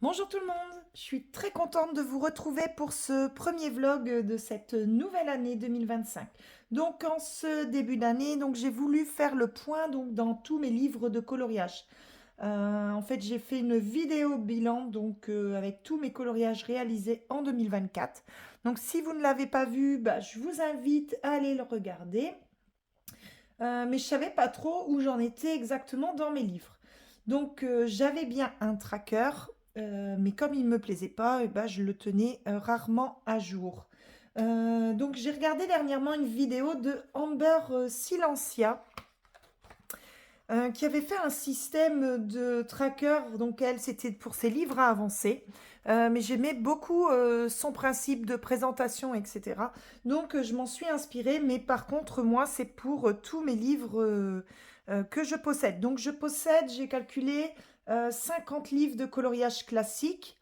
Bonjour tout le monde, je suis très contente de vous retrouver pour ce premier vlog de cette nouvelle année 2025. Donc en ce début d'année, j'ai voulu faire le point dans tous mes livres de coloriage. En fait, j'ai fait une vidéo bilan avec tous mes coloriages réalisés en 2024. Donc si vous ne l'avez pas vu, je vous invite à aller le regarder. Mais je savais pas trop où j'en étais exactement dans mes livres. J'avais bien un tracker, mais comme il me plaisait pas, je le tenais rarement à jour. Donc j'ai regardé dernièrement une vidéo de Amber Silencia qui avait fait un système de tracker. Donc elle, c'était pour ses livres à avancer. Mais j'aimais beaucoup son principe de présentation, etc. Je m'en suis inspirée, mais par contre, moi, c'est pour tous mes livres que je possède. Donc j'ai calculé 50 livres de coloriage classique,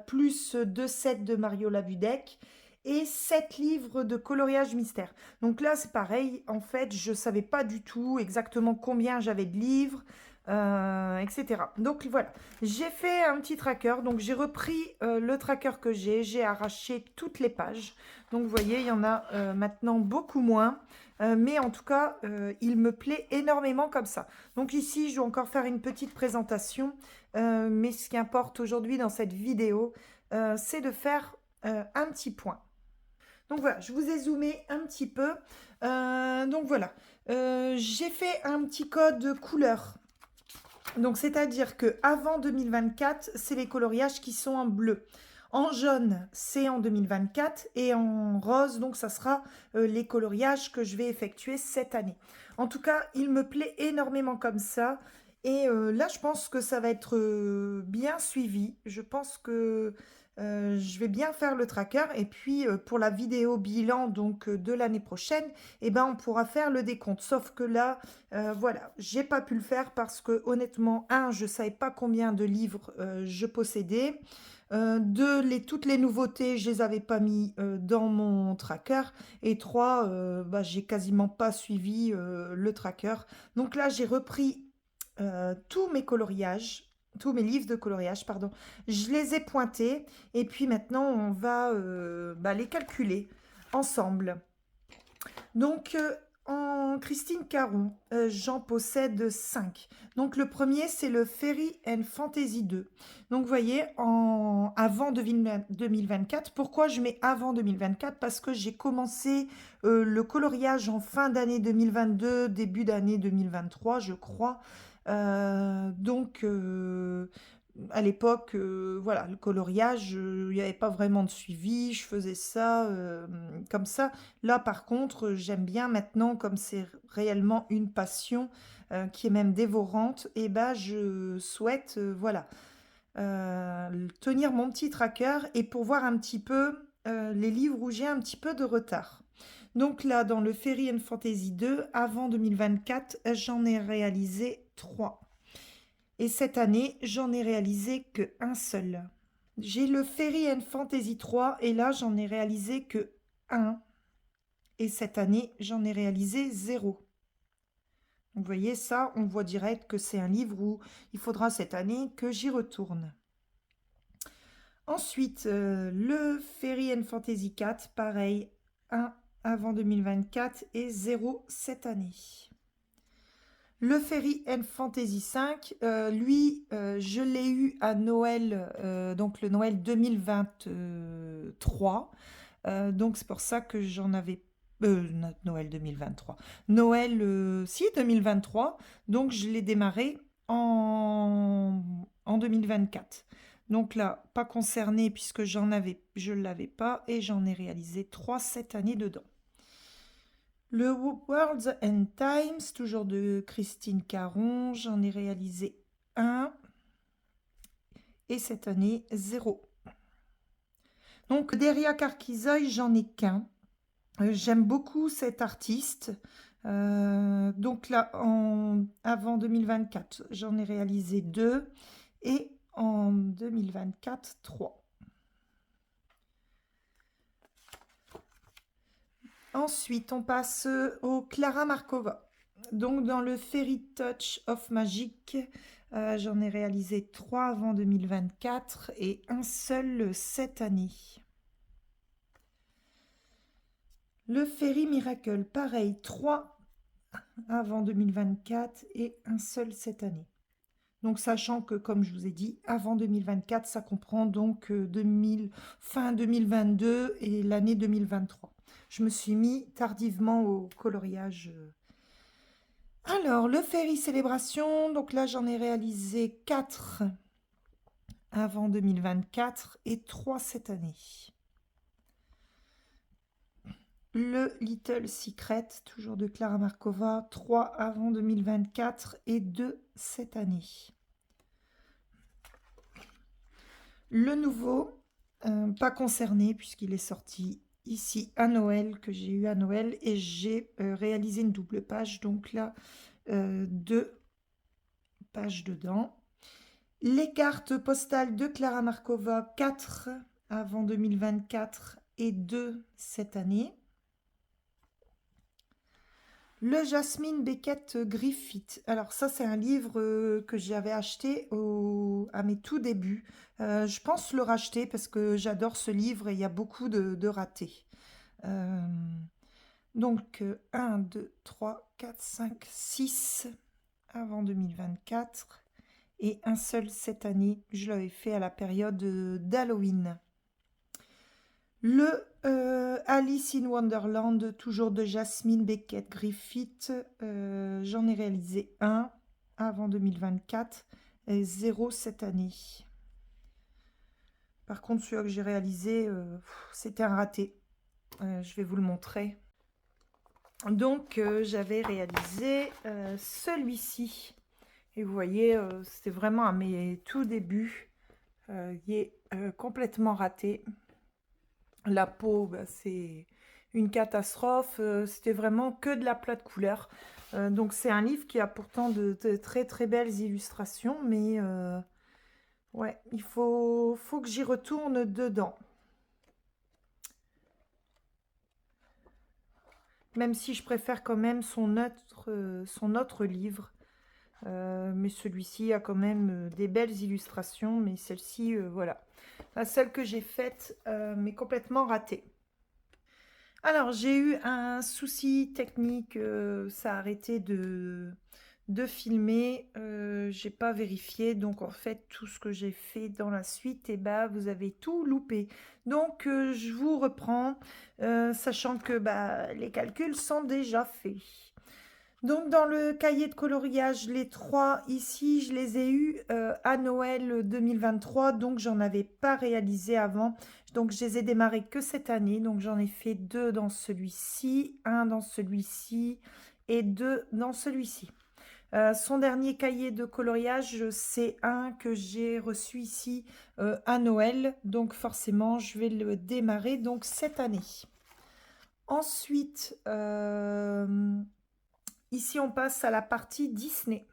plus 2 sets de Mario Lavudec et 7 livres de coloriage mystère. Donc là, c'est pareil. En fait, je ne savais pas du tout exactement combien j'avais de livres, etc. Donc voilà, j'ai fait un petit tracker. Donc j'ai repris le tracker que j'ai arraché toutes les pages. Donc vous voyez, il y en a maintenant beaucoup moins. Mais en tout cas, il me plaît énormément comme ça. Donc ici, je vais encore faire une petite présentation. Mais ce qui importe aujourd'hui dans cette vidéo, c'est de faire un petit point. Donc voilà, je vous ai zoomé un petit peu. J'ai fait un petit code couleur. Donc c'est-à-dire que avant 2024, c'est les coloriages qui sont en bleu. En jaune, c'est en 2024 et en rose, donc ça sera les coloriages que je vais effectuer cette année. En tout cas, il me plaît énormément comme ça. Et là, je pense que ça va être bien suivi. Je pense que je vais bien faire le tracker. Et puis, pour la vidéo bilan de l'année prochaine, on pourra faire le décompte. Sauf que là, voilà, j'ai pas pu le faire parce que honnêtement, je savais pas combien de livres je possédais. Deux, toutes les nouveautés, je les avais pas mis dans mon tracker. Et trois, j'ai quasiment pas suivi le tracker. Donc là, j'ai repris tous mes coloriages, tous mes livres de coloriage, pardon. Je les ai pointés et puis maintenant, on va les calculer ensemble. En Christine Caron, j'en possède 5. Donc, le premier, c'est le Fairy and Fantasy 2. Donc, vous voyez, avant 2024. Pourquoi je mets avant 2024? Parce que j'ai commencé le coloriage en fin d'année 2022, début d'année 2023, je crois. À l'époque, voilà, le coloriage, il n'y avait pas vraiment de suivi, je faisais ça comme ça. Là, par contre, j'aime bien maintenant, comme c'est réellement une passion qui est même dévorante, et je souhaite, voilà, tenir mon petit tracker et pour voir un petit peu les livres où j'ai un petit peu de retard. Donc là, dans le Fairy and Fantasy 2, avant 2024, j'en ai réalisé 3. Et cette année, j'en ai réalisé que un seul. J'ai le Fairy and Fantasy 3 et là, j'en ai réalisé que un. Et cette année, j'en ai réalisé 0. Vous voyez ça, on voit direct que c'est un livre où il faudra cette année que j'y retourne. Ensuite, le Fairy and Fantasy 4, pareil, 1 avant 2024 et 0 cette année. Le Fairy and Fantasy 5, lui, je l'ai eu à Noël, donc le Noël 2023. Donc c'est pour ça que j'en avais... Noël 2023. Noël, si, 2023. Donc je l'ai démarré en 2024. Donc là, pas concerné puisque je ne l'avais pas et j'en ai réalisé 3 cette année dedans. Le Worlds and Times, toujours de Christine Caron, j'en ai réalisé 1 et cette année 0. Donc Deria Karkizoy, j'en ai qu'un. J'aime beaucoup cet artiste. Donc là, avant 2024, j'en ai réalisé 2 et en 2024, 3. Ensuite, on passe au Clara Markova. Donc dans le Fairy Touch of Magic, j'en ai réalisé 3 avant 2024 et un seul cette année. Le Fairy Miracle, pareil, 3 avant 2024 et un seul cette année. Donc sachant que, comme je vous ai dit, avant 2024, ça comprend donc fin 2022 et l'année 2023. Je me suis mis tardivement au coloriage. Alors, le Fairy Célébration, donc là j'en ai réalisé 4 avant 2024 et 3 cette année. Le Little Secret, toujours de Clara Markova, 3 avant 2024 et 2 cette année. Le nouveau, pas concerné puisqu'il est sorti ici à Noël, que j'ai eu à Noël, et j'ai réalisé une double page, donc là, 2 pages dedans. Les cartes postales de Clara Markova, 4 avant 2024 et 2 cette année. Le Jasmine Beckett Griffith. Alors ça, c'est un livre que j'avais acheté à mes tout débuts. Je pense le racheter parce que j'adore ce livre et il y a beaucoup de ratés. Donc 1, 2, 3, 4, 5, 6 avant 2024 et un seul cette année. Je l'avais fait à la période d'Halloween. Le Alice in Wonderland, toujours de Jasmine Beckett Griffith, j'en ai réalisé un avant 2024 et 0 cette année. Par contre, celui que j'ai réalisé, c'était un raté. Je vais vous le montrer. Donc, j'avais réalisé celui-ci. Et vous voyez, c'était vraiment à mes tout débuts. Il est complètement raté. La peau, bah, c'est une catastrophe. C'était vraiment que de la plate couleur. Donc c'est un livre qui a pourtant de très très belles illustrations, mais ouais, il faut que j'y retourne dedans. Même si je préfère quand même son autre livre. Mais celui-ci a quand même des belles illustrations, mais celle-ci, voilà. Celle que j'ai faite m'est complètement ratée. Alors, j'ai eu un souci technique, ça a arrêté de filmer, j'ai pas vérifié, donc en fait, tout ce que j'ai fait dans la suite, et bah, vous avez tout loupé. Donc, je vous reprends, sachant que bah, les calculs sont déjà faits. Donc, dans le cahier de coloriage, les 3 ici, je les ai eus à Noël 2023, donc j'en avais pas réalisé avant. Donc, je les ai démarrés que cette année. Donc, j'en ai fait 2 dans celui-ci, 1 dans celui-ci et 2 dans celui-ci. Son dernier cahier de coloriage, c'est un que j'ai reçu ici à Noël. Donc, forcément, je vais le démarrer donc cette année. Ensuite, ici, on passe à la partie Disney.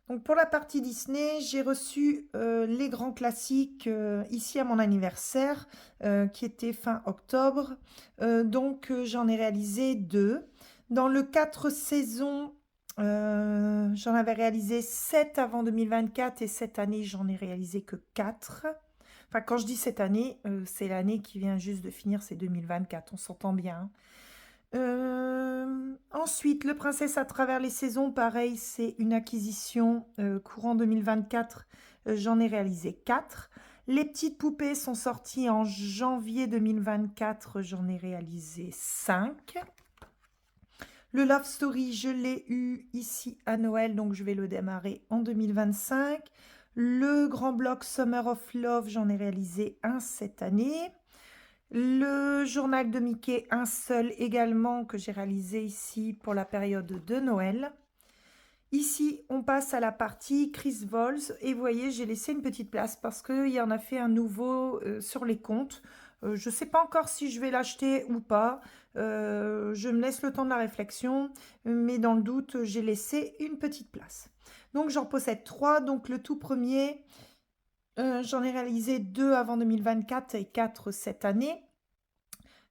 Donc pour la partie Disney, j'ai reçu les grands classiques ici à mon anniversaire, qui était fin octobre. Donc j'en ai réalisé 2. Dans le 4 saisons, j'en avais réalisé 7 avant 2024 et cette année, j'en ai réalisé que 4. Enfin, quand je dis cette année, c'est l'année qui vient juste de finir, c'est 2024, on s'entend bien, hein. Ensuite, Le Princesse à travers les saisons, pareil, c'est une acquisition courant 2024. J'en ai réalisé 4. Les petites poupées sont sorties en janvier 2024. J'en ai réalisé 5. Le Love Story, je l'ai eu ici à Noël, donc je vais le démarrer en 2025. Le grand bloc Summer of Love, j'en ai réalisé un cette année. Le journal de Mickey, un seul également que j'ai réalisé ici pour la période de Noël. Ici, on passe à la partie Chris Vols et vous voyez, j'ai laissé une petite place parce qu'il y en a fait un nouveau sur les comptes. Je ne sais pas encore si je vais l'acheter ou pas. Je me laisse le temps de la réflexion, mais dans le doute, j'ai laissé une petite place. Donc, j'en possède 3. Donc, le tout premier, j'en ai réalisé 2 avant 2024 et 4 cette année.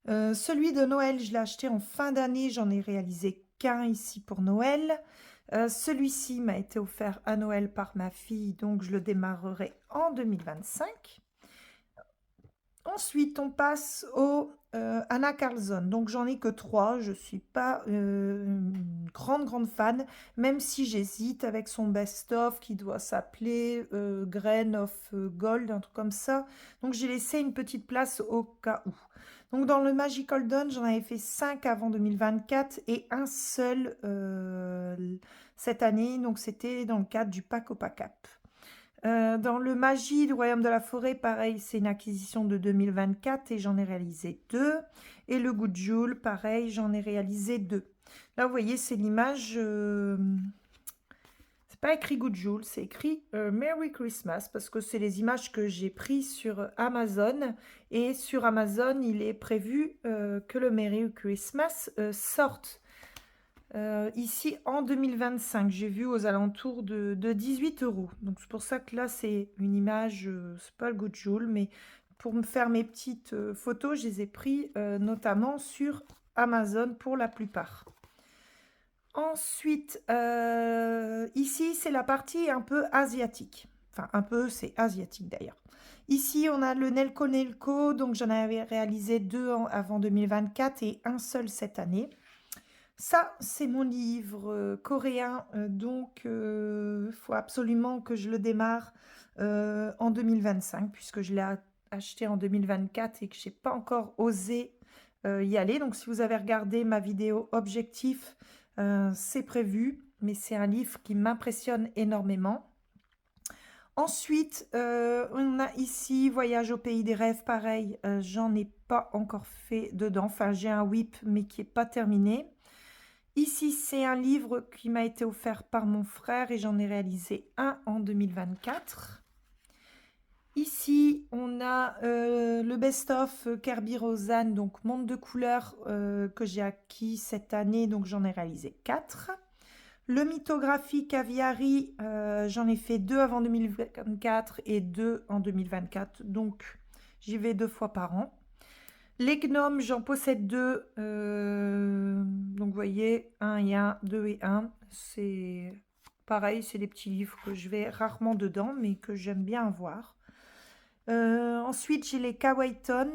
Celui de Noël, je l'ai acheté en fin d'année, j'en ai réalisé qu'un ici pour Noël. Celui-ci m'a été offert à Noël par ma fille, donc je le démarrerai en 2025. Ensuite, on passe au Anna Carlson. Donc, j'en ai que 3. Je ne suis pas une grande fan, même si j'hésite avec son best-of qui doit s'appeler Grain of Gold, un truc comme ça. Donc, j'ai laissé une petite place au cas où. Donc, dans le Magical Dawn, j'en avais fait 5 avant 2024 et un seul cette année. Donc, c'était dans le cadre du pack au pack-up. Dans le Magie du Royaume de la Forêt, pareil, c'est une acquisition de 2024 et j'en ai réalisé 2. Et le Good Joule, pareil, j'en ai réalisé 2. Là, vous voyez, c'est l'image... c'est pas écrit Good Joule, c'est écrit Merry Christmas parce que c'est les images que j'ai prises sur Amazon. Et sur Amazon, il est prévu que le Merry Christmas sorte. Ici en 2025, j'ai vu aux alentours de 18 €. Donc c'est pour ça que là c'est une image, c'est pas le Good Joule, mais pour me faire mes petites photos, je les ai pris notamment sur Amazon pour la plupart. Ensuite, ici c'est la partie un peu asiatique. Enfin un peu, c'est asiatique d'ailleurs. Ici on a le Nelco Nelco, donc j'en avais réalisé 2 avant 2024 et un seul cette année. Ça, c'est mon livre coréen, donc il faut absolument que je le démarre en 2025, puisque je l'ai acheté en 2024 et que je n'ai pas encore osé y aller. Donc, si vous avez regardé ma vidéo objectif, c'est prévu, mais c'est un livre qui m'impressionne énormément. Ensuite, on a ici Voyage au pays des rêves, pareil, j'en ai pas encore fait dedans. Enfin, j'ai un whip, mais qui n'est pas terminé. Ici, c'est un livre qui m'a été offert par mon frère et j'en ai réalisé un en 2024. Ici, on a le best-of Kirby Rosanne, donc Monde de couleurs, que j'ai acquis cette année, donc j'en ai réalisé 4. Le mythographie Caviari, j'en ai fait 2 avant 2024 et 2 en 2024, donc j'y vais 2 fois par an. Les gnomes, j'en possède 2. Donc, vous voyez, 1 et 1, 2 et 1. C'est pareil, c'est des petits livres que je vais rarement dedans, mais que j'aime bien avoir. Ensuite, j'ai les Kawaiton.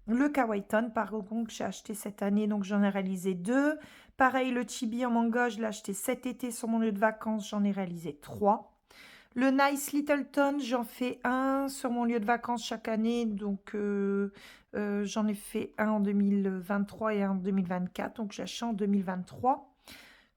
Le Kawaiton, par contre, que j'ai acheté cette année, donc j'en ai réalisé 2. Pareil, le Chibi en manga, je l'ai acheté cet été sur mon lieu de vacances, j'en ai réalisé 3. Le Nice Littleton, j'en fais un sur mon lieu de vacances chaque année, donc j'en ai fait un en 2023 et un en 2024, donc j'achète en 2023.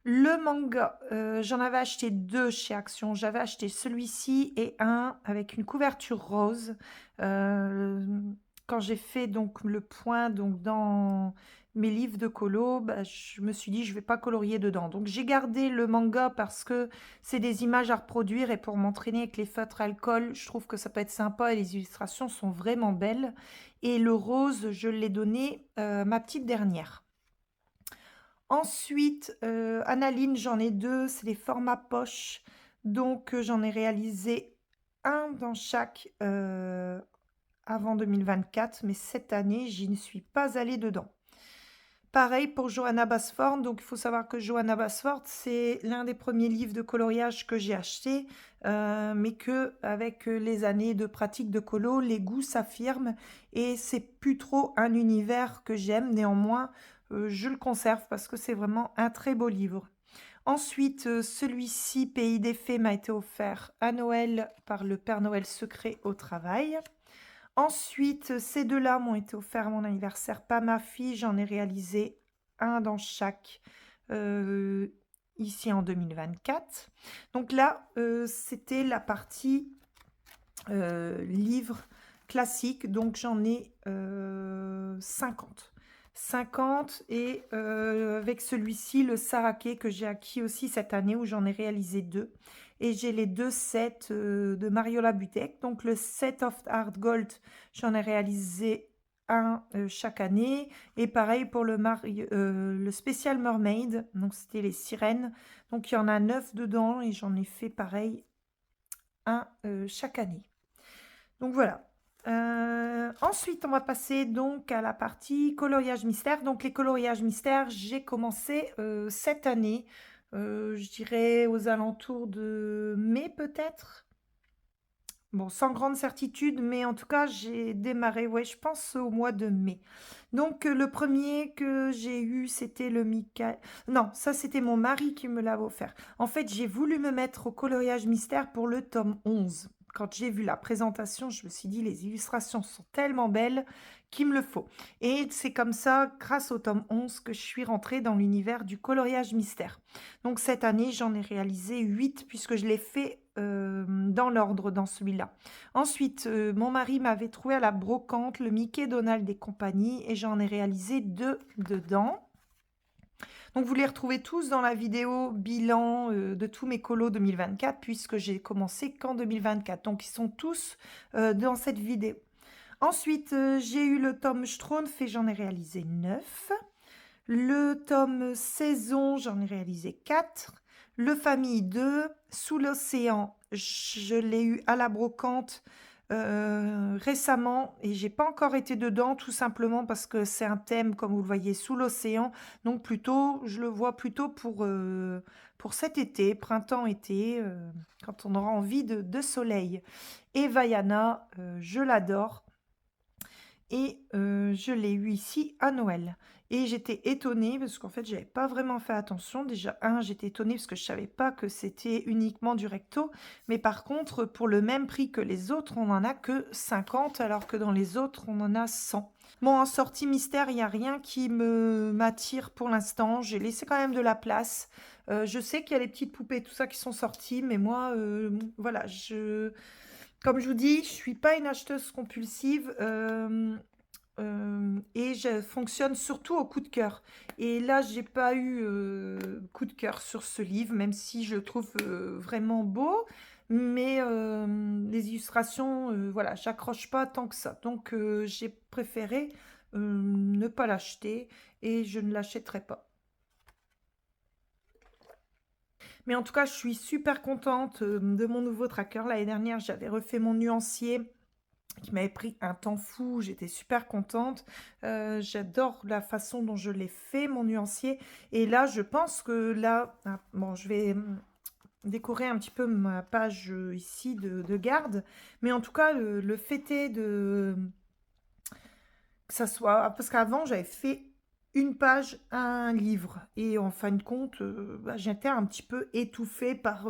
Le manga, j'en avais acheté 2 chez Action. J'avais acheté celui-ci et un avec une couverture rose. Quand j'ai fait donc le point donc dans mes livres de colo, bah, je me suis dit je vais pas colorier dedans. Donc j'ai gardé le manga parce que c'est des images à reproduire et pour m'entraîner avec les feutres alcool, je trouve que ça peut être sympa et les illustrations sont vraiment belles. Et le rose, je l'ai donné ma petite dernière. Ensuite, Analine, j'en ai 2, c'est les formats poche. Donc, j'en ai réalisé un dans chaque avant 2024, mais cette année, j'y ne suis pas allée dedans. Pareil pour Johanna Basford. Donc, il faut savoir que Johanna Basford, c'est l'un des premiers livres de coloriage que j'ai acheté, mais que avec les années de pratique de colo, les goûts s'affirment et c'est plus trop un univers que j'aime. Néanmoins, je le conserve parce que c'est vraiment un très beau livre. Ensuite, celui-ci, Pays des Fées, m'a été offert à Noël par le Père Noël secret au travail. Ensuite, ces deux-là m'ont été offerts à mon anniversaire, pas ma fille. J'en ai réalisé un dans chaque ici en 2024. Donc là, c'était la partie livre classique. Donc j'en ai 50. 50 et avec celui-ci, le Saraké que j'ai acquis aussi cette année où j'en ai réalisé 2. Et j'ai les 2 sets de Mariola Butek. Donc le set of Art Gold, j'en ai réalisé un chaque année. Et pareil pour le Special Mermaid. Donc c'était les sirènes. Donc il y en a 9 dedans et j'en ai fait pareil un chaque année. Donc voilà. Ensuite, on va passer donc à la partie coloriage mystère. Donc les coloriages mystères, j'ai commencé cette année, je dirais aux alentours de mai peut-être. Bon, sans grande certitude, mais en tout cas, j'ai démarré, ouais, je pense au mois de mai. Donc, le premier que j'ai eu, c'était le Michael. Non, ça, c'était mon mari qui me l'avait offert. En fait, j'ai voulu me mettre au coloriage mystère pour le tome 11. Quand j'ai vu la présentation, je me suis dit, les illustrations sont tellement belles qu'il me le faut. Et c'est comme ça, grâce au tome 11, que je suis rentrée dans l'univers du coloriage mystère. Donc, cette année, j'en ai réalisé 8 puisque je l'ai fait dans l'ordre dans celui-là. Ensuite, mon mari m'avait trouvé à la brocante le Mickey, Donald et compagnie et j'en ai réalisé 2 dedans. Donc vous les retrouvez tous dans la vidéo bilan de tous mes colos 2024 puisque j'ai commencé qu'en 2024. Donc ils sont tous dans cette vidéo. Ensuite, j'ai eu le tome Schtroumpf et j'en ai réalisé 9. Le tome Saison, j'en ai réalisé 4. Le Famille 2, Sous l'océan, je l'ai eu à la brocante récemment et j'ai pas encore été dedans tout simplement parce que c'est un thème comme vous le voyez sous l'océan, donc plutôt je le vois plutôt pour cet été, printemps-été, quand on aura envie de soleil. Et Vaiana, je l'adore et je l'ai eu ici à Noël. Et j'étais étonnée parce qu'en fait, j'avais pas vraiment fait attention. Déjà, j'étais étonnée parce que je savais pas que c'était uniquement du recto. Mais par contre, pour le même prix que les autres, on en a que 50, alors que dans les autres, on en a 100. Bon, en sortie mystère, il n'y a rien qui m'attire pour l'instant. J'ai laissé quand même de la place. Je sais qu'il y a les petites poupées, tout ça qui sont sorties, mais moi, voilà, comme je vous dis, je suis pas une acheteuse compulsive et je fonctionne surtout au coup de cœur. Et là, j'ai pas eu coup de cœur sur ce livre, même si je le trouve vraiment beau. Mais les illustrations, voilà, j'accroche pas tant que ça. Donc, j'ai préféré ne pas l'acheter et je ne l'achèterai pas. Mais en tout cas, je suis super contente de mon nouveau tracker. L'année dernière, j'avais refait mon nuancier qui m'avait pris un temps fou, j'étais super contente. J'adore la façon dont je l'ai fait, mon nuancier. Et là, je pense que là, bon, je vais décorer un petit peu ma page ici de garde. Mais en tout cas, le fait est que ça soit... Parce qu'avant, j'avais fait une page, un livre. Et en fin de compte, j'étais un petit peu étouffée par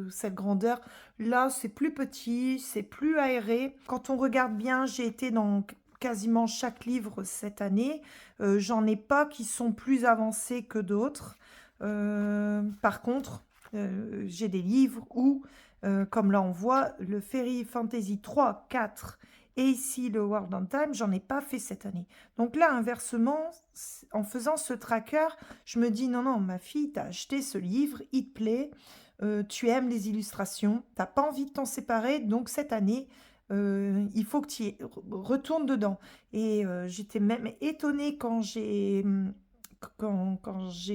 cette grandeur. Là, c'est plus petit, c'est plus aéré. Quand on regarde bien, j'ai été dans quasiment chaque livre cette année. J'en ai pas qui sont plus avancés que d'autres. Par contre, j'ai des livres où, comme là on voit, le Fairy Fantasy 3, 4 et ici, le World on Time, j'en ai pas fait cette année. Donc là, inversement, en faisant ce tracker, je me dis, non, non, ma fille, t'as acheté ce livre, il te plaît, tu aimes les illustrations, t'as pas envie de t'en séparer, donc cette année, il faut que tu retournes dedans. Et j'étais même étonnée quand j'ai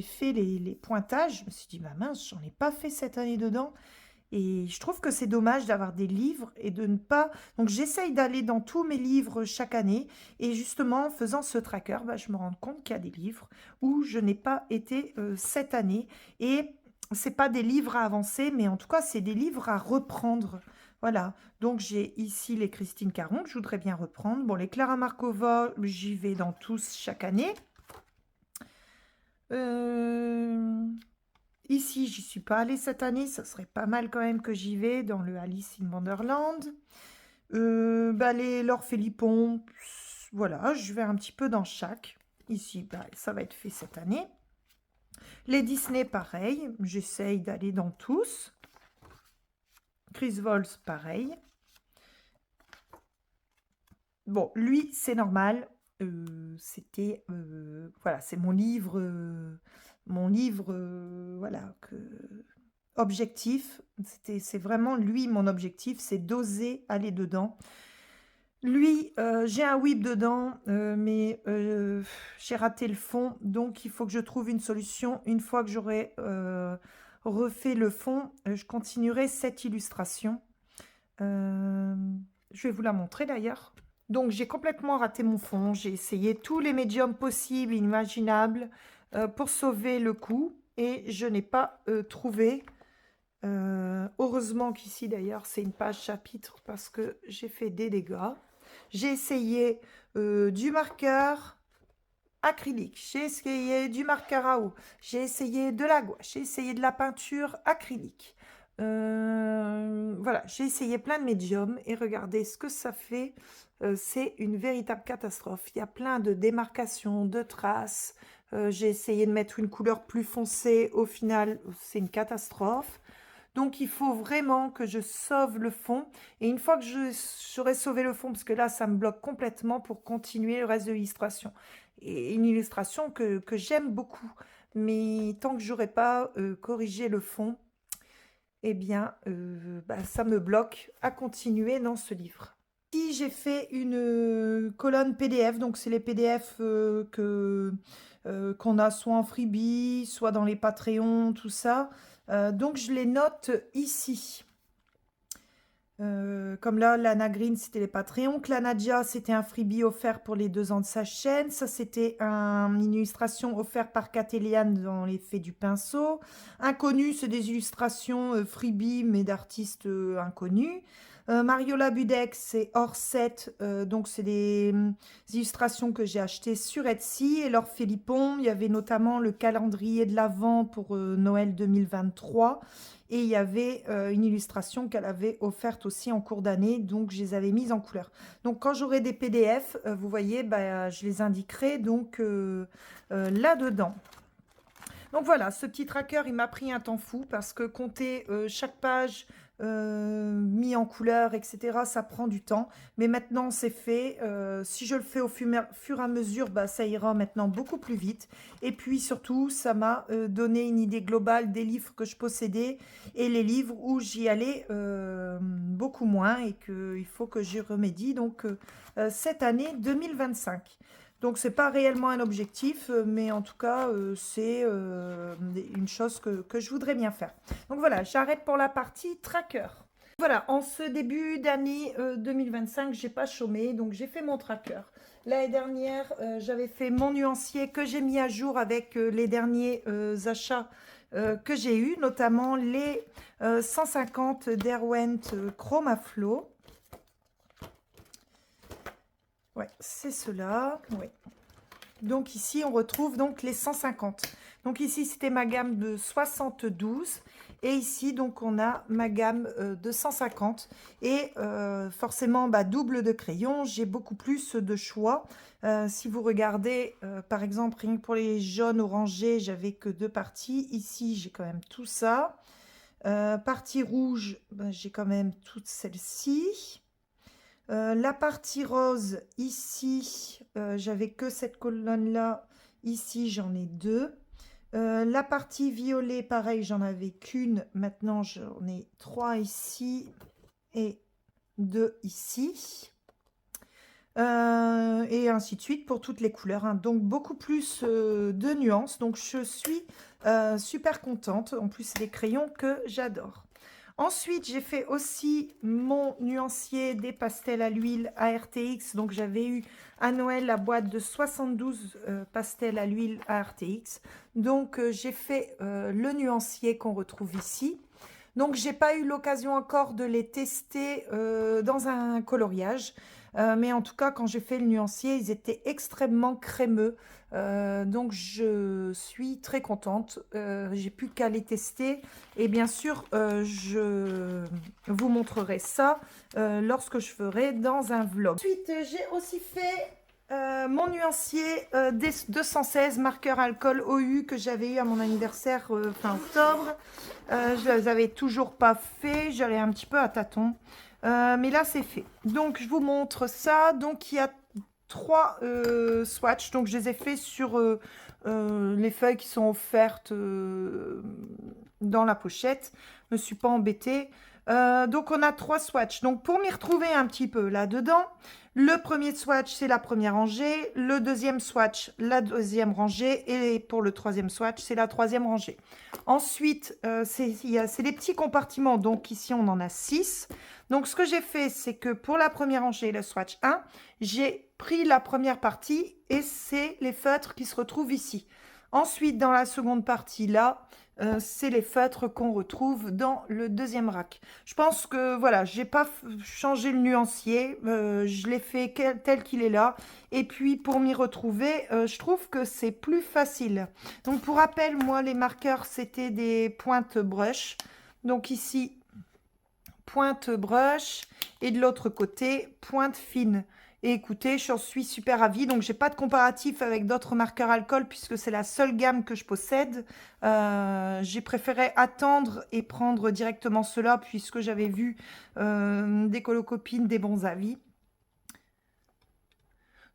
fait les pointages, je me suis dit, bah mince, j'en ai pas fait cette année dedans. Et je trouve que c'est dommage d'avoir des livres et de ne pas... Donc j'essaye d'aller dans tous mes livres chaque année. Et justement, en faisant ce tracker, bah, je me rends compte qu'il y a des livres où je n'ai pas été cette année. Et c'est pas des livres à avancer, mais en tout cas, c'est des livres à reprendre. Voilà. Donc j'ai ici les Christine Caron que je voudrais bien reprendre. Bon, les Clara Markova, j'y vais dans tous chaque année. Ici, j'y suis pas allée cette année, ça serait pas mal quand même que j'y vais dans le Alice in Wonderland. Bah, les Laure Philippon, voilà, je vais un petit peu dans chaque. Ici, bah, ça va être fait cette année. Les Disney, pareil, j'essaye d'aller dans tous. Chris Vols, pareil. Bon, lui, c'est normal. C'était, voilà, c'est mon livre, voilà, objectif. C'est vraiment lui mon objectif, c'est d'oser aller dedans. Lui, j'ai un whip dedans, mais j'ai raté le fond, donc il faut que je trouve une solution. Une fois que j'aurai refait le fond, je continuerai cette illustration. Je vais vous la montrer d'ailleurs. Donc, j'ai complètement raté mon fond. J'ai essayé tous les médiums possibles, imaginables, pour sauver le coup. Et je n'ai pas trouvé. Heureusement qu'ici, d'ailleurs, c'est une page chapitre parce que j'ai fait des dégâts. J'ai essayé du marqueur acrylique. J'ai essayé du marqueur à eau. J'ai essayé de la gouache. J'ai essayé de la peinture acrylique. Voilà, j'ai essayé plein de médiums et regardez ce que ça fait. C'est une véritable catastrophe. Il y a plein de démarcations, de traces. J'ai essayé de mettre une couleur plus foncée. Au final, c'est une catastrophe. Donc, il faut vraiment que je sauve le fond. Et une fois que j'aurai sauvé le fond, parce que là, ça me bloque complètement pour continuer le reste de l'illustration. Et une illustration que j'aime beaucoup. Mais tant que j'aurai pas corrigé le fond, eh bien, ça me bloque à continuer dans ce livre. Ici, j'ai fait une colonne PDF. Donc, c'est les PDF qu'on a soit en freebie, soit dans les Patreons, tout ça. Donc, je les note ici. Comme là, Lana Green, c'était les Patreons. Clanadia, c'était un freebie offert pour les 2 ans de sa chaîne. Ça, c'était une illustration offerte par Catéliane dans l'effet du pinceau. Inconnu, c'est des illustrations freebie, mais d'artistes inconnus. Mariola Budek, c'est hors set, donc c'est des illustrations que j'ai achetées sur Etsy. Et Laure Philippon, il y avait notamment le calendrier de l'Avent pour Noël 2023. Et il y avait une illustration qu'elle avait offerte aussi en cours d'année, donc je les avais mises en couleur. Donc quand j'aurai des PDF, vous voyez, je les indiquerai donc là-dedans. Donc voilà, ce petit tracker, il m'a pris un temps fou parce que compter chaque page mis en couleur, etc., ça prend du temps. Mais maintenant, c'est fait. Si je le fais au fur et à mesure, ça ira maintenant beaucoup plus vite. Et puis surtout, ça m'a donné une idée globale des livres que je possédais et les livres où j'y allais beaucoup moins et qu'il faut que j'y remédie. Donc, cette année 2025. Donc, ce n'est pas réellement un objectif, mais en tout cas, c'est une chose que je voudrais bien faire. Donc, voilà, j'arrête pour la partie tracker. Voilà, en ce début d'année 2025, j'ai pas chômé, donc j'ai fait mon tracker. L'année dernière, j'avais fait mon nuancier que j'ai mis à jour avec les derniers achats que j'ai eus, notamment les 150 Derwent Chroma Flow. Ouais, c'est cela. Ouais. Donc ici, on retrouve donc les 150. Donc ici, c'était ma gamme de 72. Et ici, donc, on a ma gamme de 150. Et forcément, double de crayon, j'ai beaucoup plus de choix. Si vous regardez, par exemple, rien que pour les jaunes orangés, j'avais que 2 parties. Ici, j'ai quand même tout ça. Partie rouge, j'ai quand même toutes celles-ci. La partie rose, ici, j'avais que cette colonne-là. Ici, j'en ai 2. La partie violet, pareil, j'en avais qu'une. Maintenant, j'en ai 3 ici et 2 ici. Et ainsi de suite pour toutes les couleurs. Hein. Donc, beaucoup plus de nuances. Donc, je suis super contente. En plus, c'est des crayons que j'adore. Ensuite, j'ai fait aussi mon nuancier des pastels à l'huile à RTX. Donc, j'avais eu à Noël la boîte de 72 pastels à l'huile à RTX. Donc, j'ai fait le nuancier qu'on retrouve ici. Donc, j'ai pas eu l'occasion encore de les tester dans un coloriage. Mais en tout cas, quand j'ai fait le nuancier, ils étaient extrêmement crémeux. Donc, je suis très contente. J'ai plus qu'à les tester. Et bien sûr, je vous montrerai ça lorsque je ferai dans un vlog. Ensuite, j'ai aussi fait mon nuancier des 216 marqueurs alcool OU que j'avais eu à mon anniversaire fin octobre. Je ne les avais toujours pas fait. J'allais un petit peu à tâtons. Mais là, c'est fait. Donc, je vous montre ça. Donc, il y a 3 swatchs. Donc, je les ai fait sur les feuilles qui sont offertes dans la pochette. Je ne me suis pas embêtée. Donc, on a 3 swatchs. Donc, pour m'y retrouver un petit peu là-dedans, le premier swatch, c'est la première rangée. Le deuxième swatch, la deuxième rangée. Et pour le troisième swatch, c'est la troisième rangée. Ensuite, c'est des petits compartiments. Donc, ici, on en a 6. Donc, ce que j'ai fait, c'est que pour la première rangée, le swatch 1, j'ai pris la première partie et c'est les feutres qui se retrouvent ici. Ensuite, dans la seconde partie, là, c'est les feutres qu'on retrouve dans le deuxième rack. Je pense que, voilà, j'ai pas changé le nuancier. Je l'ai fait tel qu'il est là. Et puis, pour m'y retrouver, je trouve que c'est plus facile. Donc, pour rappel, moi, les marqueurs, c'était des pointes brush. Donc, ici, pointe brush et de l'autre côté, pointe fine. Et écoutez, j'en suis super ravie. Donc, j'ai pas de comparatif avec d'autres marqueurs alcool puisque c'est la seule gamme que je possède. J'ai préféré attendre et prendre directement cela puisque j'avais vu des colocopines, des bons avis.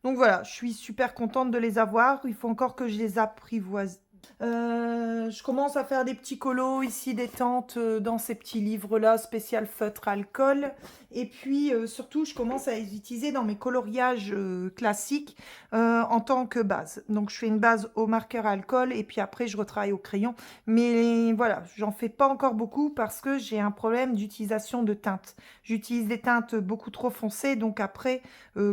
Donc voilà, je suis super contente de les avoir. Il faut encore que je les apprivoise. Je commence à faire des petits colos ici, des tentes dans ces petits livres-là, spécial feutre alcool. Et puis, surtout, je commence à les utiliser dans mes coloriages classiques en tant que base. Donc, je fais une base au marqueur alcool et puis après, je retravaille au crayon. Mais voilà, j'en fais pas encore beaucoup parce que j'ai un problème d'utilisation de teintes. J'utilise des teintes beaucoup trop foncées, donc après,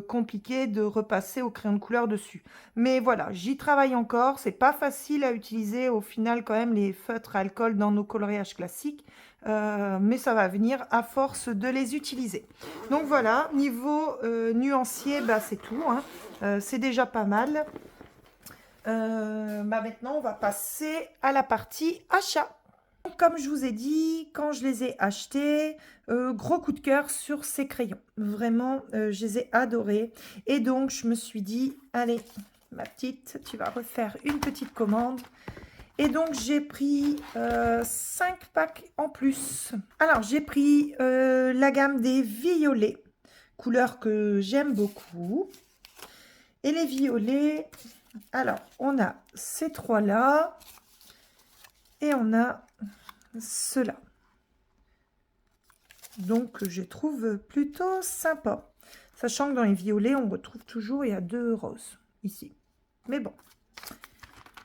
compliqué de repasser au crayon de couleur dessus. Mais voilà, j'y travaille encore. C'est pas facile à utiliser au final quand même les feutres à alcool dans nos coloriages classiques. Mais ça va venir à force de les utiliser. Donc voilà, niveau nuancier, bah, c'est tout. Hein. C'est déjà pas mal. Bah maintenant, on va passer à la partie achat. Comme je vous ai dit, quand je les ai achetés, gros coup de cœur sur ces crayons. Vraiment, je les ai adorés. Et donc, je me suis dit, allez, ma petite, tu vas refaire une petite commande. Et donc, j'ai pris 5 packs en plus. Alors, j'ai pris la gamme des violets, couleur que j'aime beaucoup. Et les violets, alors, on a ces trois-là. Et on a ceux-là. Donc, je trouve plutôt sympa. Sachant que dans les violets, on retrouve toujours, il y a 2 roses ici. Mais bon.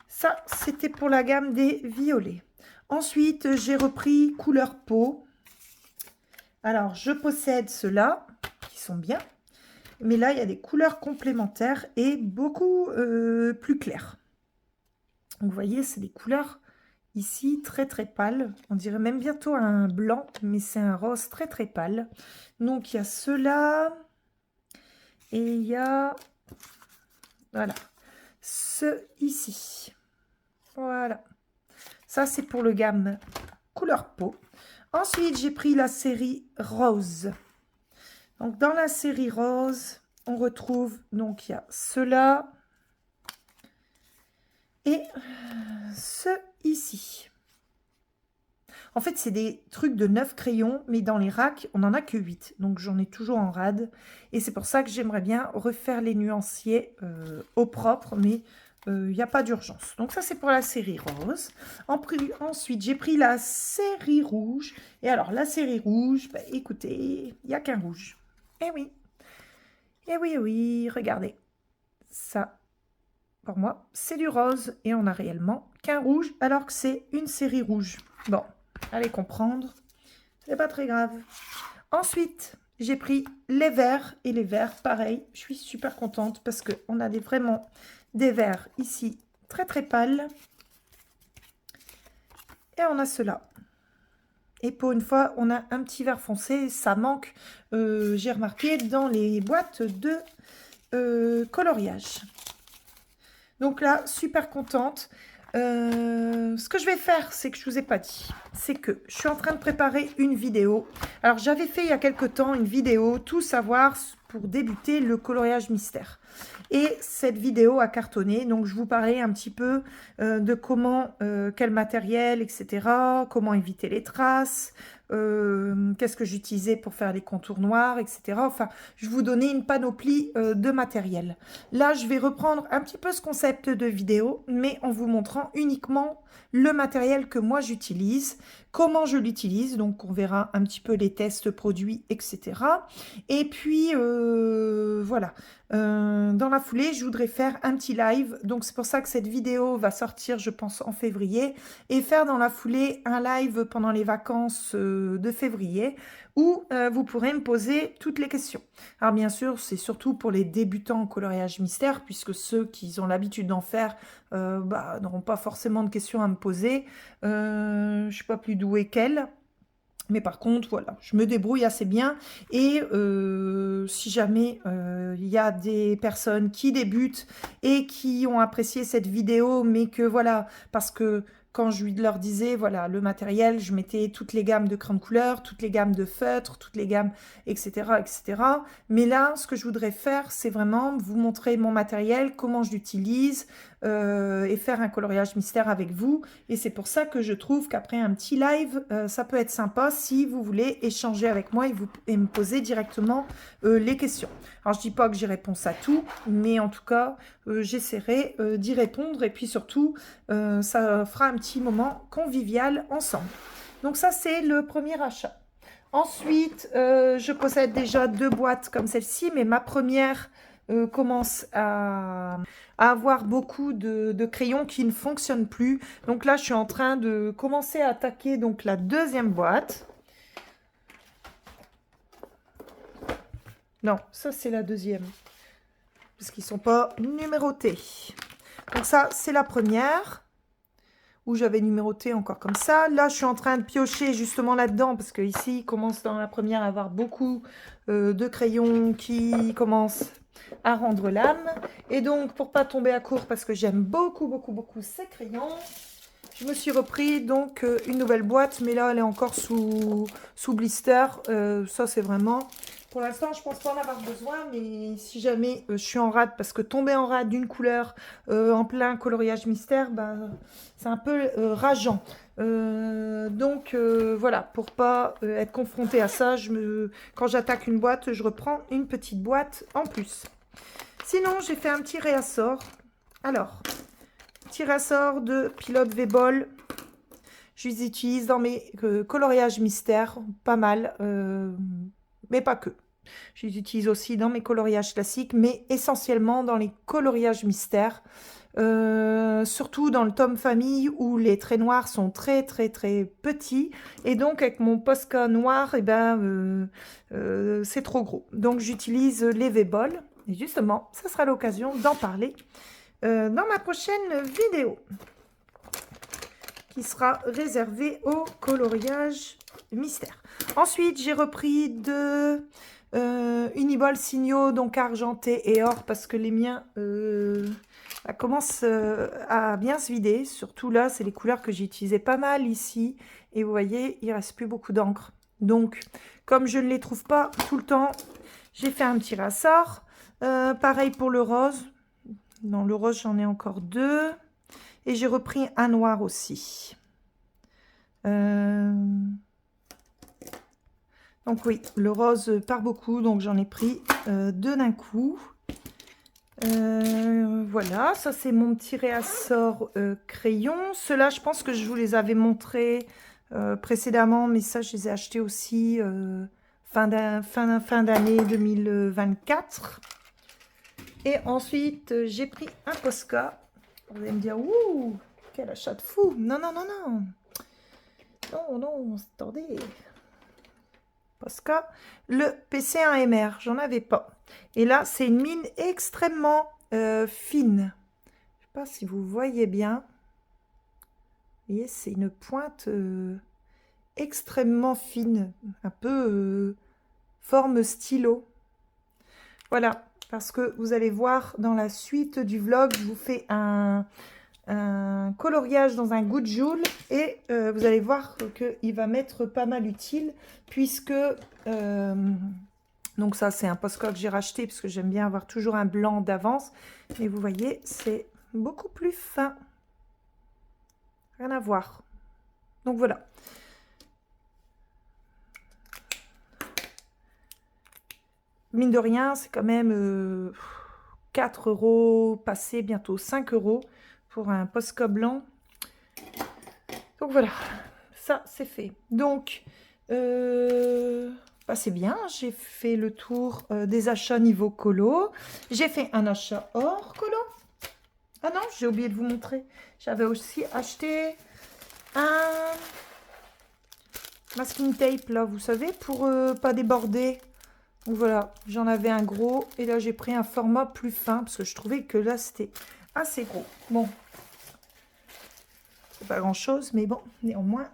Ça, c'était pour la gamme des violets. Ensuite, j'ai repris couleur peau. Alors, je possède ceux-là, qui sont bien. Mais là, il y a des couleurs complémentaires et beaucoup plus claires. Donc, vous voyez, c'est des couleurs ici très très pâles. On dirait même bientôt un blanc, mais c'est un rose très très pâle. Donc, il y a ceux-là. Et il y a, voilà, ceux ici. Voilà. Ça, c'est pour le gamme couleur peau. Ensuite, j'ai pris la série rose. Donc, dans la série rose, on retrouve, donc, il y a ceux-là et ceux ici. En fait, c'est des trucs de 9 crayons, mais dans les racks, on n'en a que 8. Donc, j'en ai toujours en rade. Et c'est pour ça que j'aimerais bien refaire les nuanciers au propre, mais il n'y a pas d'urgence. Donc, ça, c'est pour la série rose. Ensuite, j'ai pris la série rouge. Et alors, la série rouge, bah, écoutez, il n'y a qu'un rouge. Eh oui. Eh oui, oui, regardez. Ça, pour moi, c'est du rose. Et on n'a réellement qu'un rouge, alors que c'est une série rouge. Bon. Allez comprendre, c'est pas très grave. Ensuite, j'ai pris les verts et les verts, pareil, je suis super contente parce qu'on a vraiment des verts ici très très pâles. Et on a ceux-là. Et pour une fois, on a un petit vert foncé, ça manque, j'ai remarqué, dans les boîtes de coloriage. Donc là, super contente. Ce que je vais faire, c'est que je ne vous ai pas dit, c'est que je suis en train de préparer une vidéo. Alors, j'avais fait il y a quelque temps une vidéo, tout savoir pour débuter le coloriage mystère. Et cette vidéo a cartonné, donc je vous parlais un petit peu de comment, quel matériel, etc., comment éviter les traces, qu'est-ce que j'utilisais pour faire les contours noirs, etc. Enfin, je vous donnais une panoplie de matériel. Là, je vais reprendre un petit peu ce concept de vidéo, mais en vous montrant uniquement le matériel que moi j'utilise, comment je l'utilise, donc on verra un petit peu les tests produits, etc. Et puis, voilà. Dans la foulée, je voudrais faire un petit live, donc c'est pour ça que cette vidéo va sortir, je pense, en février, et faire dans la foulée un live pendant les vacances de février, où vous pourrez me poser toutes les questions. Alors bien sûr, c'est surtout pour les débutants en coloriage mystère, puisque ceux qui ont l'habitude d'en faire n'auront pas forcément de questions à me poser. Je ne suis pas plus douée qu'elle. Mais par contre, voilà, je me débrouille assez bien. Et si jamais il y a des personnes qui débutent et qui ont apprécié cette vidéo, mais que voilà, parce que quand je leur disais, voilà, le matériel, je mettais toutes les gammes de crème couleur, toutes les gammes de feutres, toutes les gammes, etc., etc. Mais là, ce que je voudrais faire, c'est vraiment vous montrer mon matériel, comment je l'utilise, et faire un coloriage mystère avec vous. Et c'est pour ça que je trouve qu'après un petit live, ça peut être sympa si vous voulez échanger avec moi et me poser directement les questions. Alors, je dis pas que j'ai réponse à tout, mais en tout cas, j'essaierai d'y répondre. Et puis surtout, ça fera un petit moment convivial ensemble. Donc ça, c'est le premier achat. Ensuite, je possède déjà 2 boîtes comme celle-ci, mais ma première commence à avoir beaucoup de crayons qui ne fonctionnent plus. Donc là, je suis en train de commencer à attaquer donc la deuxième boîte. Non, ça c'est la deuxième. Parce qu'ils ne sont pas numérotés. Donc ça, c'est la première. Où j'avais numéroté encore comme ça. Là, je suis en train de piocher justement là-dedans. Parce que ici, il commence dans la première à avoir beaucoup de crayons qui commencent à rendre l'âme. Et donc, pour pas tomber à court, parce que j'aime beaucoup, beaucoup, beaucoup ces crayons, je me suis repris donc une nouvelle boîte, mais là, elle est encore sous blister. Ça, c'est vraiment... Pour l'instant, je pense pas en avoir besoin, mais si jamais je suis en rade, parce que tomber en rade d'une couleur en plein coloriage mystère, c'est un peu rageant. Donc, voilà, pour pas être confronté à ça, quand j'attaque une boîte, je reprends une petite boîte en plus. Sinon, j'ai fait un petit réassort. Alors, petit réassort de pilote V-Ball. Je les utilise dans mes coloriages mystères, pas mal, mais pas que. Je les utilise aussi dans mes coloriages classiques, mais essentiellement dans les coloriages mystères. Surtout dans le tome famille où les traits noirs sont très très très petits et donc avec mon Posca noir c'est trop gros, donc j'utilise les V-Ball et justement ça sera l'occasion d'en parler dans ma prochaine vidéo qui sera réservée au coloriage mystère. Ensuite j'ai repris de Uniball signaux donc argenté et or parce que les miens commence à bien se vider. Surtout là, c'est les couleurs que j'ai utilisées pas mal ici. Et vous voyez, il ne reste plus beaucoup d'encre. Donc, comme je ne les trouve pas tout le temps, j'ai fait un petit rassort. Pareil pour le rose. Dans le rose, j'en ai encore 2. Et j'ai repris un noir aussi. Donc oui, le rose part beaucoup. Donc j'en ai pris 2 d'un coup. Voilà, ça c'est mon petit réassort crayon. Ceux-là, je pense que je vous les avais montrés précédemment, mais ça, je les ai achetés aussi fin d'année 2024. Et ensuite, j'ai pris un Posca. Vous allez me dire, ouh, quel achat de fou. Non, non, non, non. Non, non, attendez. Posca, le PC1MR, j'en avais pas. Et là, c'est une mine extrêmement fine. Je ne sais pas si vous voyez bien. Vous voyez, c'est une pointe extrêmement fine, un peu forme stylo. Voilà, parce que vous allez voir dans la suite du vlog, je vous fais un coloriage dans un goutte joule et vous allez voir qu'il va m'être pas mal utile puisque donc ça c'est un Posca que j'ai racheté parce que j'aime bien avoir toujours un blanc d'avance, mais vous voyez c'est beaucoup plus fin, rien à voir. Donc voilà, mine de rien, c'est quand même 4 euros passé, bientôt 5 euros pour un Posca blanc. Donc voilà, ça c'est fait. Donc, bah, c'est bien, j'ai fait le tour des achats niveau colo. J'ai fait un achat hors colo. Ah non, j'ai oublié de vous montrer. J'avais aussi acheté un masking tape, là, vous savez, pour pas déborder. Donc voilà, j'en avais un gros et là j'ai pris un format plus fin parce que je trouvais que là c'était assez gros. Bon, c'est pas grand chose, mais bon, néanmoins,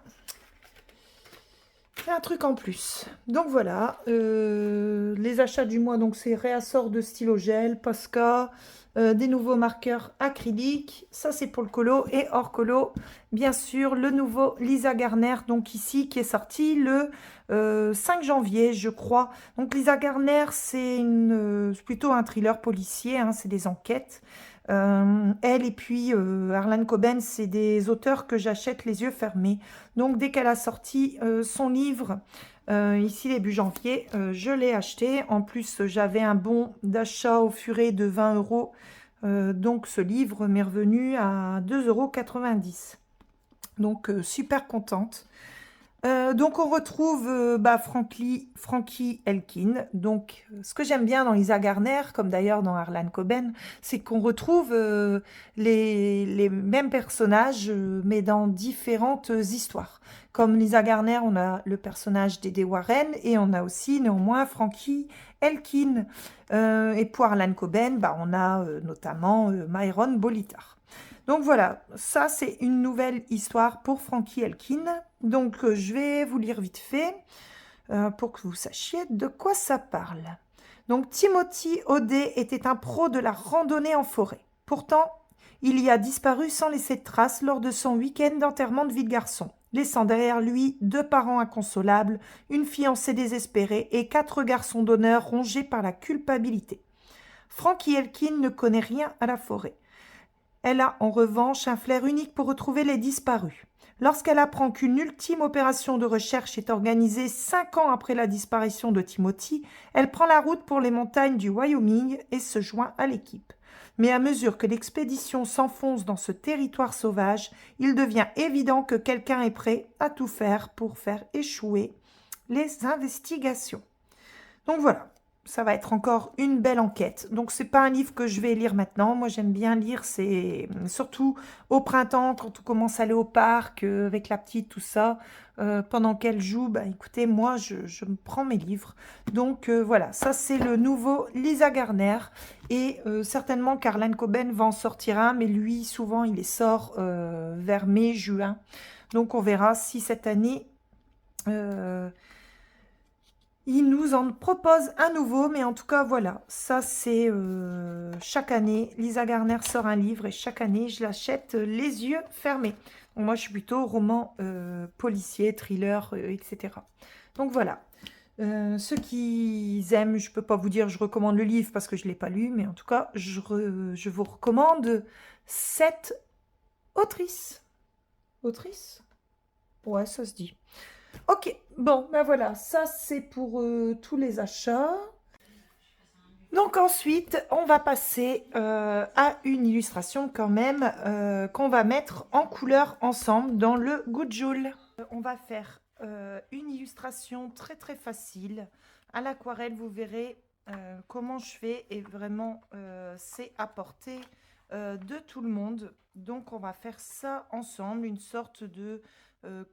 c'est un truc en plus. Donc voilà, les achats du mois, donc c'est réassort de stylo gel, Posca, des nouveaux marqueurs acryliques, ça c'est pour le colo, et hors colo, bien sûr, le nouveau Lisa Garner, donc ici, qui est sorti le 5 janvier, je crois. Donc Lisa Garner, c'est plutôt un thriller policier, hein, c'est des enquêtes. Elle et puis Harlan Coben, c'est des auteurs que j'achète les yeux fermés. Donc dès qu'elle a sorti son livre, ici début janvier, je l'ai acheté. En plus, j'avais un bon d'achat au furet de 20 euros. Donc ce livre m'est revenu à 2,90 €. Donc super contente. Donc on retrouve Frankie Elkin. Donc ce que j'aime bien dans Lisa Garner, comme d'ailleurs dans Harlan Coben, c'est qu'on retrouve les mêmes personnages, mais dans différentes histoires. Comme Lisa Garner, on a le personnage d'Edie Warren et on a aussi néanmoins Frankie Elkin. Et pour Harlan Coben, bah, on a notamment Myron Bolitar. Donc voilà, ça c'est une nouvelle histoire pour Frankie Elkin. Donc je vais vous lire vite fait pour que vous sachiez de quoi ça parle. Donc Timothy O'Day était un pro de la randonnée en forêt. Pourtant, il y a disparu sans laisser de traces lors de son week-end d'enterrement de vie de garçon, laissant derrière lui 2 parents inconsolables, une fiancée désespérée et 4 garçons d'honneur rongés par la culpabilité. Frankie Elkin ne connaît rien à la forêt. Elle a en revanche un flair unique pour retrouver les disparus. Lorsqu'elle apprend qu'une ultime opération de recherche est organisée 5 ans après la disparition de Timothy, elle prend la route pour les montagnes du Wyoming et se joint à l'équipe. Mais à mesure que l'expédition s'enfonce dans ce territoire sauvage, il devient évident que quelqu'un est prêt à tout faire pour faire échouer les investigations. Donc voilà, ça va être encore une belle enquête. Donc c'est pas un livre que je vais lire maintenant. Moi j'aime bien lire, c'est surtout au printemps quand on commence à aller au parc avec la petite, tout ça. Pendant qu'elle joue, bah écoutez, moi je me prends mes livres. Donc voilà, ça c'est le nouveau Lisa Garner. Et certainement Harlan Coben va en sortir un, mais lui souvent il les sort vers mai, juin. Donc on verra si cette année... il nous en propose un nouveau, mais en tout cas, voilà, ça c'est chaque année. Lisa Garner sort un livre et chaque année, je l'achète les yeux fermés. Donc, moi, je suis plutôt roman policier, thriller, etc. Donc voilà. Ceux qui aiment, je ne peux pas vous dire je recommande le livre parce que je ne l'ai pas lu, mais en tout cas, je vous recommande cette autrice. Autrice? Ouais, ça se dit. Ok, bon, ben voilà, ça c'est pour tous les achats. Donc ensuite, on va passer à une illustration quand même qu'on va mettre en couleur ensemble dans le Goujoul. On va faire une illustration très très facile à l'aquarelle. Vous verrez comment je fais et vraiment c'est à portée de tout le monde. Donc on va faire ça ensemble, une sorte de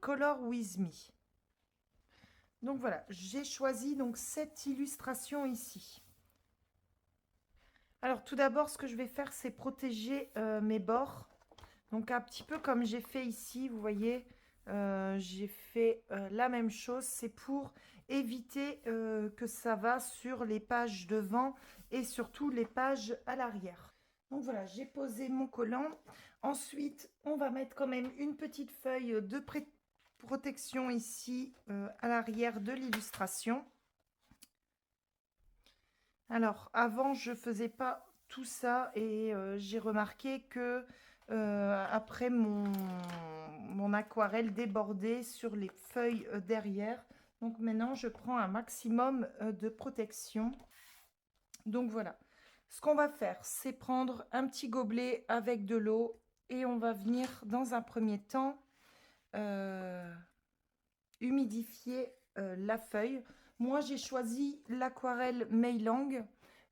Color With Me. Donc voilà, j'ai choisi donc cette illustration ici. Alors tout d'abord, ce que je vais faire, c'est protéger mes bords. Donc un petit peu comme j'ai fait ici, vous voyez, j'ai fait la même chose. C'est pour éviter que ça va sur les pages devant et surtout les pages à l'arrière. Donc voilà, j'ai posé mon collant. Ensuite, on va mettre quand même une petite feuille de protection ici à l'arrière de l'illustration. Alors, avant, je faisais pas tout ça et j'ai remarqué que après mon aquarelle débordait sur les feuilles derrière. Donc maintenant, je prends un maximum de protection. Donc voilà. Ce qu'on va faire, c'est prendre un petit gobelet avec de l'eau et on va venir dans un premier temps humidifier la feuille. Moi, j'ai choisi l'aquarelle Meilang,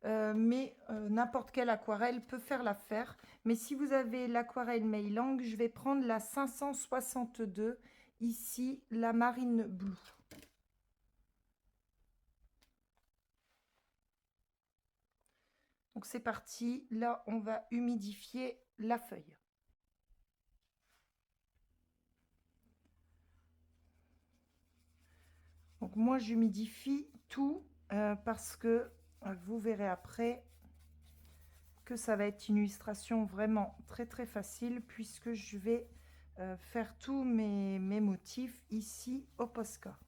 mais n'importe quelle aquarelle peut faire l'affaire. Mais si vous avez l'aquarelle Meilang, je vais prendre la 562, ici, la Marine Blue. Donc c'est parti, là on va humidifier la feuille. Donc moi j'humidifie tout parce que vous verrez après que ça va être une illustration vraiment très très facile puisque je vais faire tous mes motifs ici au Posca.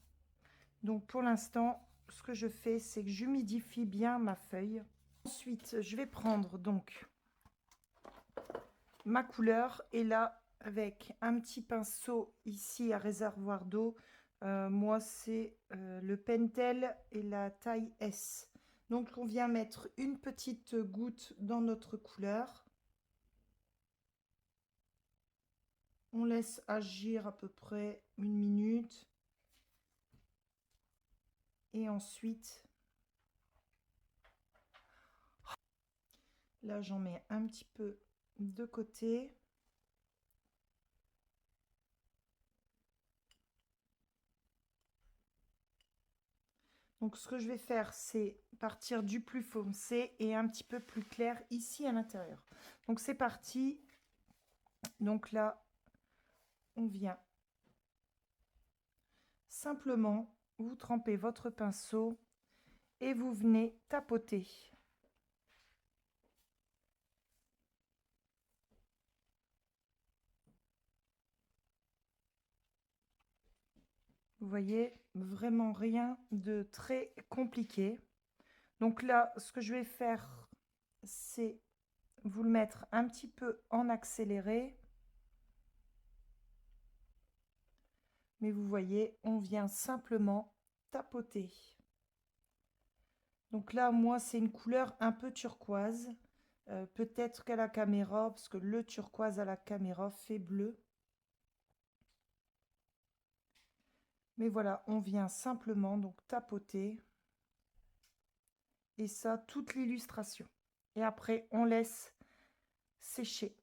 Donc pour l'instant, ce que je fais, c'est que j'humidifie bien ma feuille. Ensuite, je vais prendre donc ma couleur et là, avec un petit pinceau ici à réservoir d'eau, moi c'est le Pentel et la taille S. Donc on vient mettre une petite goutte dans notre couleur. On laisse agir à peu près 1 minute. Et ensuite, là j'en mets un petit peu de côté. Donc ce que je vais faire, c'est partir du plus foncé et un petit peu plus clair ici à l'intérieur. Donc c'est parti. Donc là, on vient simplement, vous trempez votre pinceau et vous venez tapoter. Vous voyez, vraiment rien de très compliqué. Donc là, ce que je vais faire, c'est vous le mettre un petit peu en accéléré. Mais vous voyez, on vient simplement tapoter. Donc là, moi, c'est une couleur un peu turquoise. Peut-être qu'à la caméra, parce que le turquoise à la caméra fait bleu. Mais voilà, on vient simplement donc tapoter. Et ça, toute l'illustration. Et après, on laisse sécher.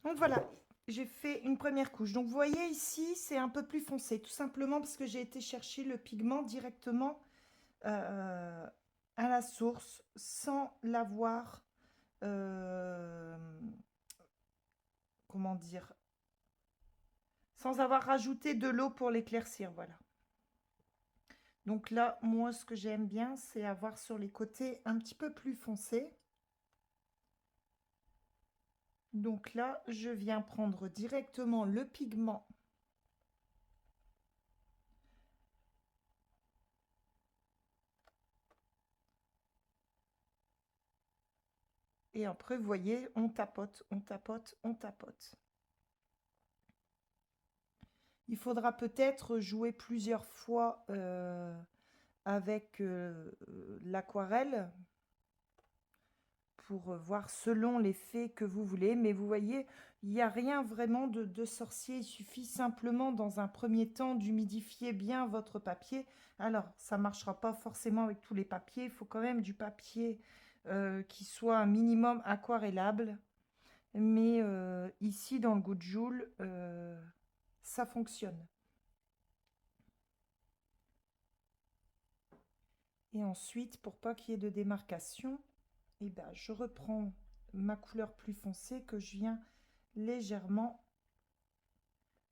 Donc voilà, j'ai fait une première couche. Donc vous voyez ici, c'est un peu plus foncé, tout simplement parce que j'ai été chercher le pigment directement à la source sans l'avoir, comment dire, sans avoir rajouté de l'eau pour l'éclaircir, voilà. Donc là, moi, ce que j'aime bien, c'est avoir sur les côtés un petit peu plus foncé. Donc là, je viens prendre directement le pigment et après, vous voyez, on tapote, on tapote, on tapote. Il faudra peut-être jouer plusieurs fois avec l'aquarelle pour voir selon l'effet que vous voulez. Mais vous voyez, il n'y a rien vraiment de sorcier. Il suffit simplement dans un premier temps d'humidifier bien votre papier. Alors, ça ne marchera pas forcément avec tous les papiers. Il faut quand même du papier qui soit un minimum aquarellable. Mais ici, dans le Good Joule, ça fonctionne. Et ensuite, pour pas qu'il y ait de démarcation, eh ben, je reprends ma couleur plus foncée que je viens légèrement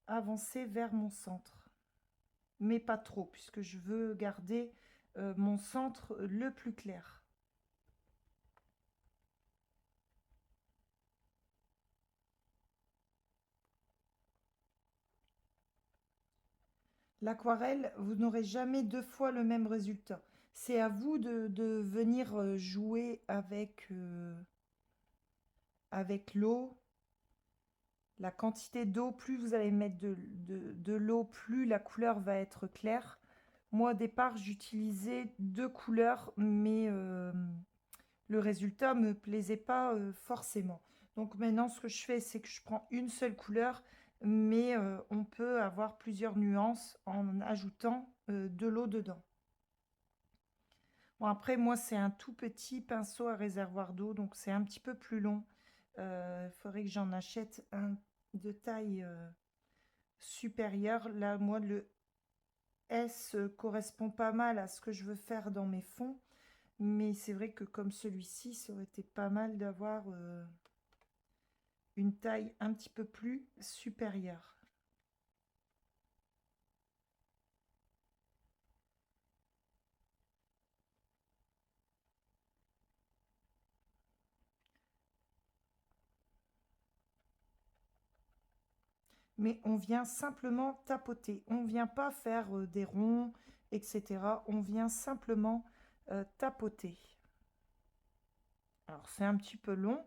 avancer vers mon centre. Mais pas trop, puisque je veux garder mon centre le plus clair. L'aquarelle, vous n'aurez jamais deux fois le même résultat. C'est à vous de venir jouer avec l'eau. La quantité d'eau, plus vous allez mettre de l'eau, plus la couleur va être claire. Moi, au départ, j'utilisais deux couleurs, mais le résultat ne me plaisait pas forcément. Donc maintenant, ce que je fais, c'est que je prends une seule couleur, mais on peut avoir plusieurs nuances en ajoutant de l'eau dedans. Bon, après, moi, c'est un tout petit pinceau à réservoir d'eau, donc c'est un petit peu plus long. Il faudrait que j'en achète un de taille supérieure. Là, moi, le S correspond pas mal à ce que je veux faire dans mes fonds. Mais c'est vrai que comme celui-ci, ça aurait été pas mal d'avoir une taille un petit peu plus supérieure. Mais on vient simplement tapoter. On ne vient pas faire des ronds, etc. On vient simplement tapoter. Alors c'est un petit peu long,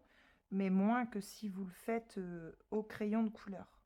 mais moins que si vous le faites au crayon de couleur.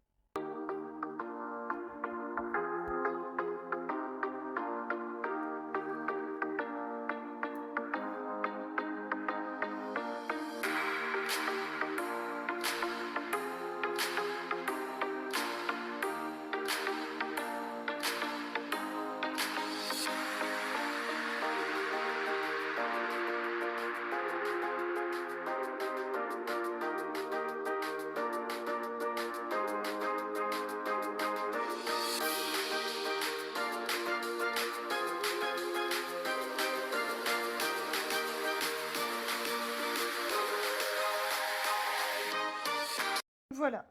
Voilà,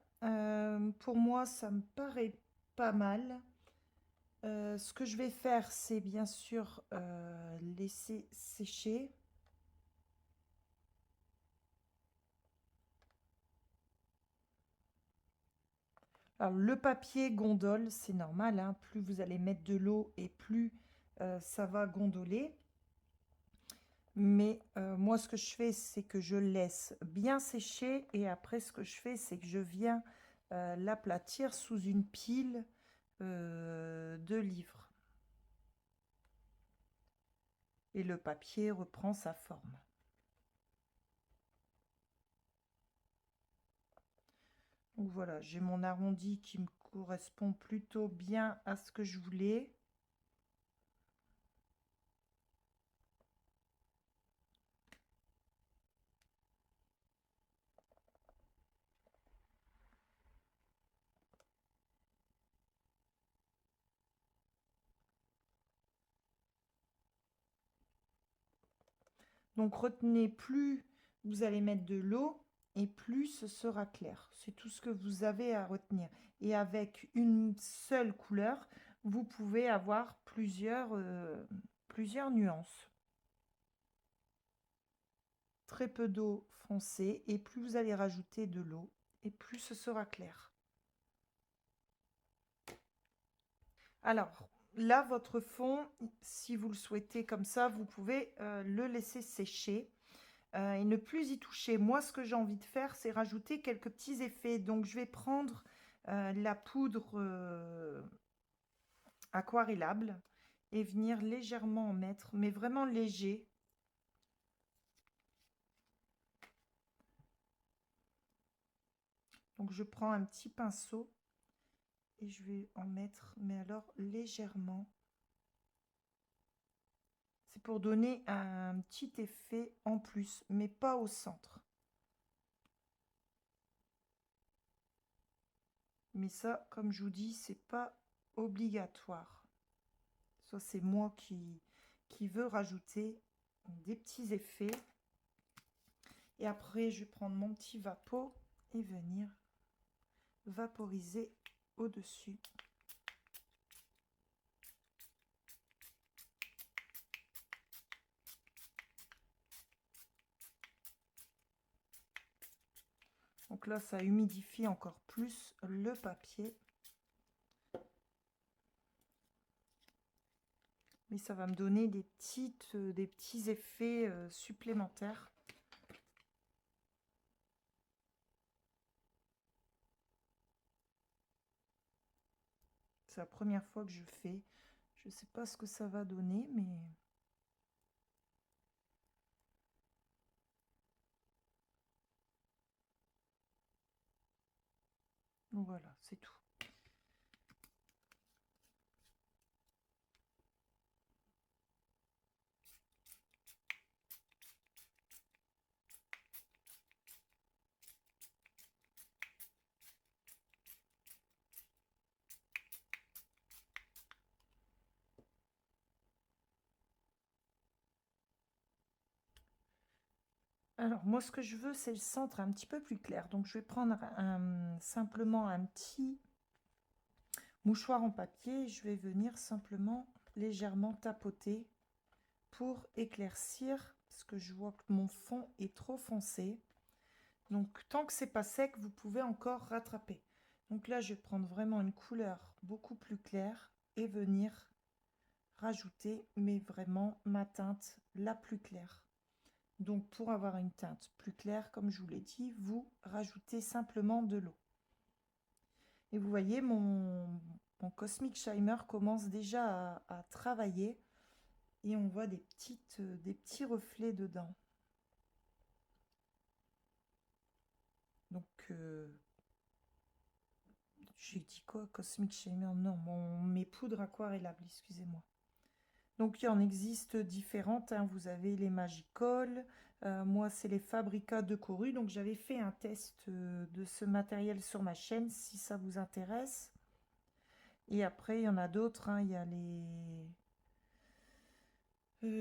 pour moi, ça me paraît pas mal. Ce que je vais faire, c'est bien sûr laisser sécher. Alors, le papier gondole, c'est normal, hein, plus vous allez mettre de l'eau et plus ça va gondoler. Mais moi, ce que je fais, c'est que je laisse bien sécher et après, ce que je fais, c'est que je viens l'aplatir sous une pile de livres. Et le papier reprend sa forme. Donc voilà, j'ai mon arrondi qui me correspond plutôt bien à ce que je voulais. Donc retenez, plus vous allez mettre de l'eau et plus ce sera clair. C'est tout ce que vous avez à retenir. Et avec une seule couleur, vous pouvez avoir plusieurs nuances. Très peu d'eau foncée et plus vous allez rajouter de l'eau et plus ce sera clair. Alors là, votre fond, si vous le souhaitez comme ça, vous pouvez le laisser sécher. Et ne plus y toucher. Moi, ce que j'ai envie de faire, c'est rajouter quelques petits effets. Donc, je vais prendre la poudre aquarellable et venir légèrement en mettre, mais vraiment léger. Donc je prends un petit pinceau et je vais en mettre, mais alors légèrement. C'est pour donner un petit effet en plus, mais pas au centre. Mais ça, comme je vous dis, c'est pas obligatoire. Ça, c'est moi qui veux rajouter des petits effets. Et après, je vais prendre mon petit vapeau et venir vaporiser au-dessus. Donc là, ça humidifie encore plus le papier. Mais ça va me donner des petits effets supplémentaires. C'est la première fois que je fais. Je ne sais pas ce que ça va donner, mais... Voilà, c'est tout. Alors, moi, ce que je veux, c'est le centre un petit peu plus clair. Donc, je vais prendre simplement un petit mouchoir en papier. Je vais venir simplement légèrement tapoter pour éclaircir, parce que je vois que mon fond est trop foncé. Donc, tant que c'est pas sec, vous pouvez encore rattraper. Donc là, je vais prendre vraiment une couleur beaucoup plus claire et venir rajouter, mais vraiment ma teinte la plus claire. Donc, pour avoir une teinte plus claire, comme je vous l'ai dit, vous rajoutez simplement de l'eau. Et vous voyez, mon Cosmic Shimer commence déjà à travailler et on voit des petits reflets dedans. Donc, j'ai dit quoi? Cosmic Shimer? Non, mes poudres aquarellables, excusez-moi. Donc, il en existe différentes. Hein. Vous avez les Magical. Moi, c'est les Fabrica de Coru. Donc, j'avais fait un test de ce matériel sur ma chaîne, si ça vous intéresse. Et après, il y en a d'autres. Hein. Il y a les...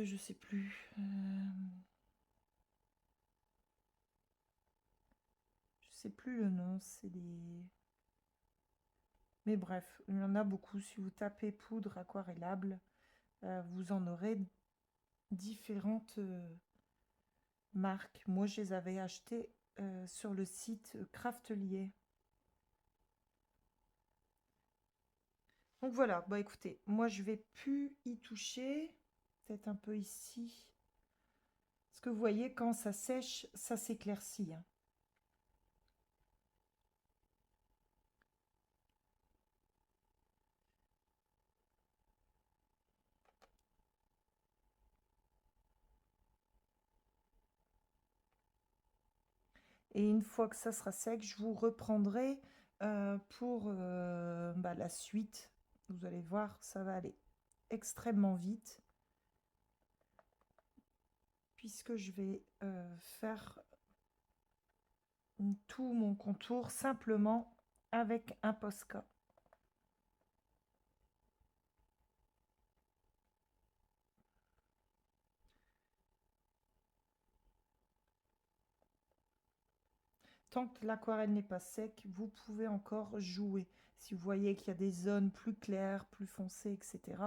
je sais plus. Je sais plus le nom. C'est des... Mais bref, il y en a beaucoup. Si vous tapez poudre aquarellable, vous en aurez différentes marques. Moi, je les avais achetées sur le site Craftelier. Donc voilà, bah écoutez, moi je vais plus y toucher, peut-être un peu ici. Parce que vous voyez, quand ça sèche, ça s'éclaircit. Hein. Et une fois que ça sera sec, je vous reprendrai pour la suite. Vous allez voir, ça va aller extrêmement vite. Puisque je vais faire tout mon contour simplement avec un Posca. Tant que l'aquarelle n'est pas sec, vous pouvez encore jouer. Si vous voyez qu'il y a des zones plus claires, plus foncées, etc.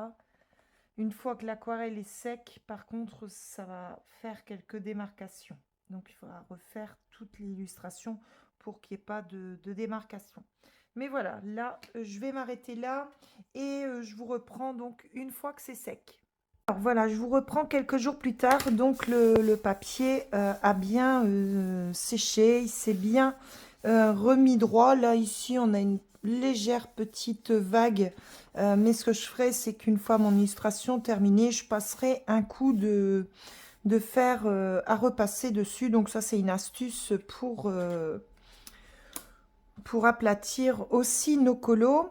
Une fois que l'aquarelle est sec, par contre, ça va faire quelques démarcations. Donc, il faudra refaire toute l'illustration pour qu'il n'y ait pas de démarcation. Mais voilà, là, je vais m'arrêter là et je vous reprends donc une fois que c'est sec. Alors voilà, je vous reprends quelques jours plus tard. Donc le papier a bien séché, il s'est bien remis droit. Là ici on a une légère petite vague, mais ce que je ferai c'est qu'une fois mon illustration terminée, je passerai un coup de fer à repasser dessus. Donc ça c'est une astuce pour aplatir aussi nos colos.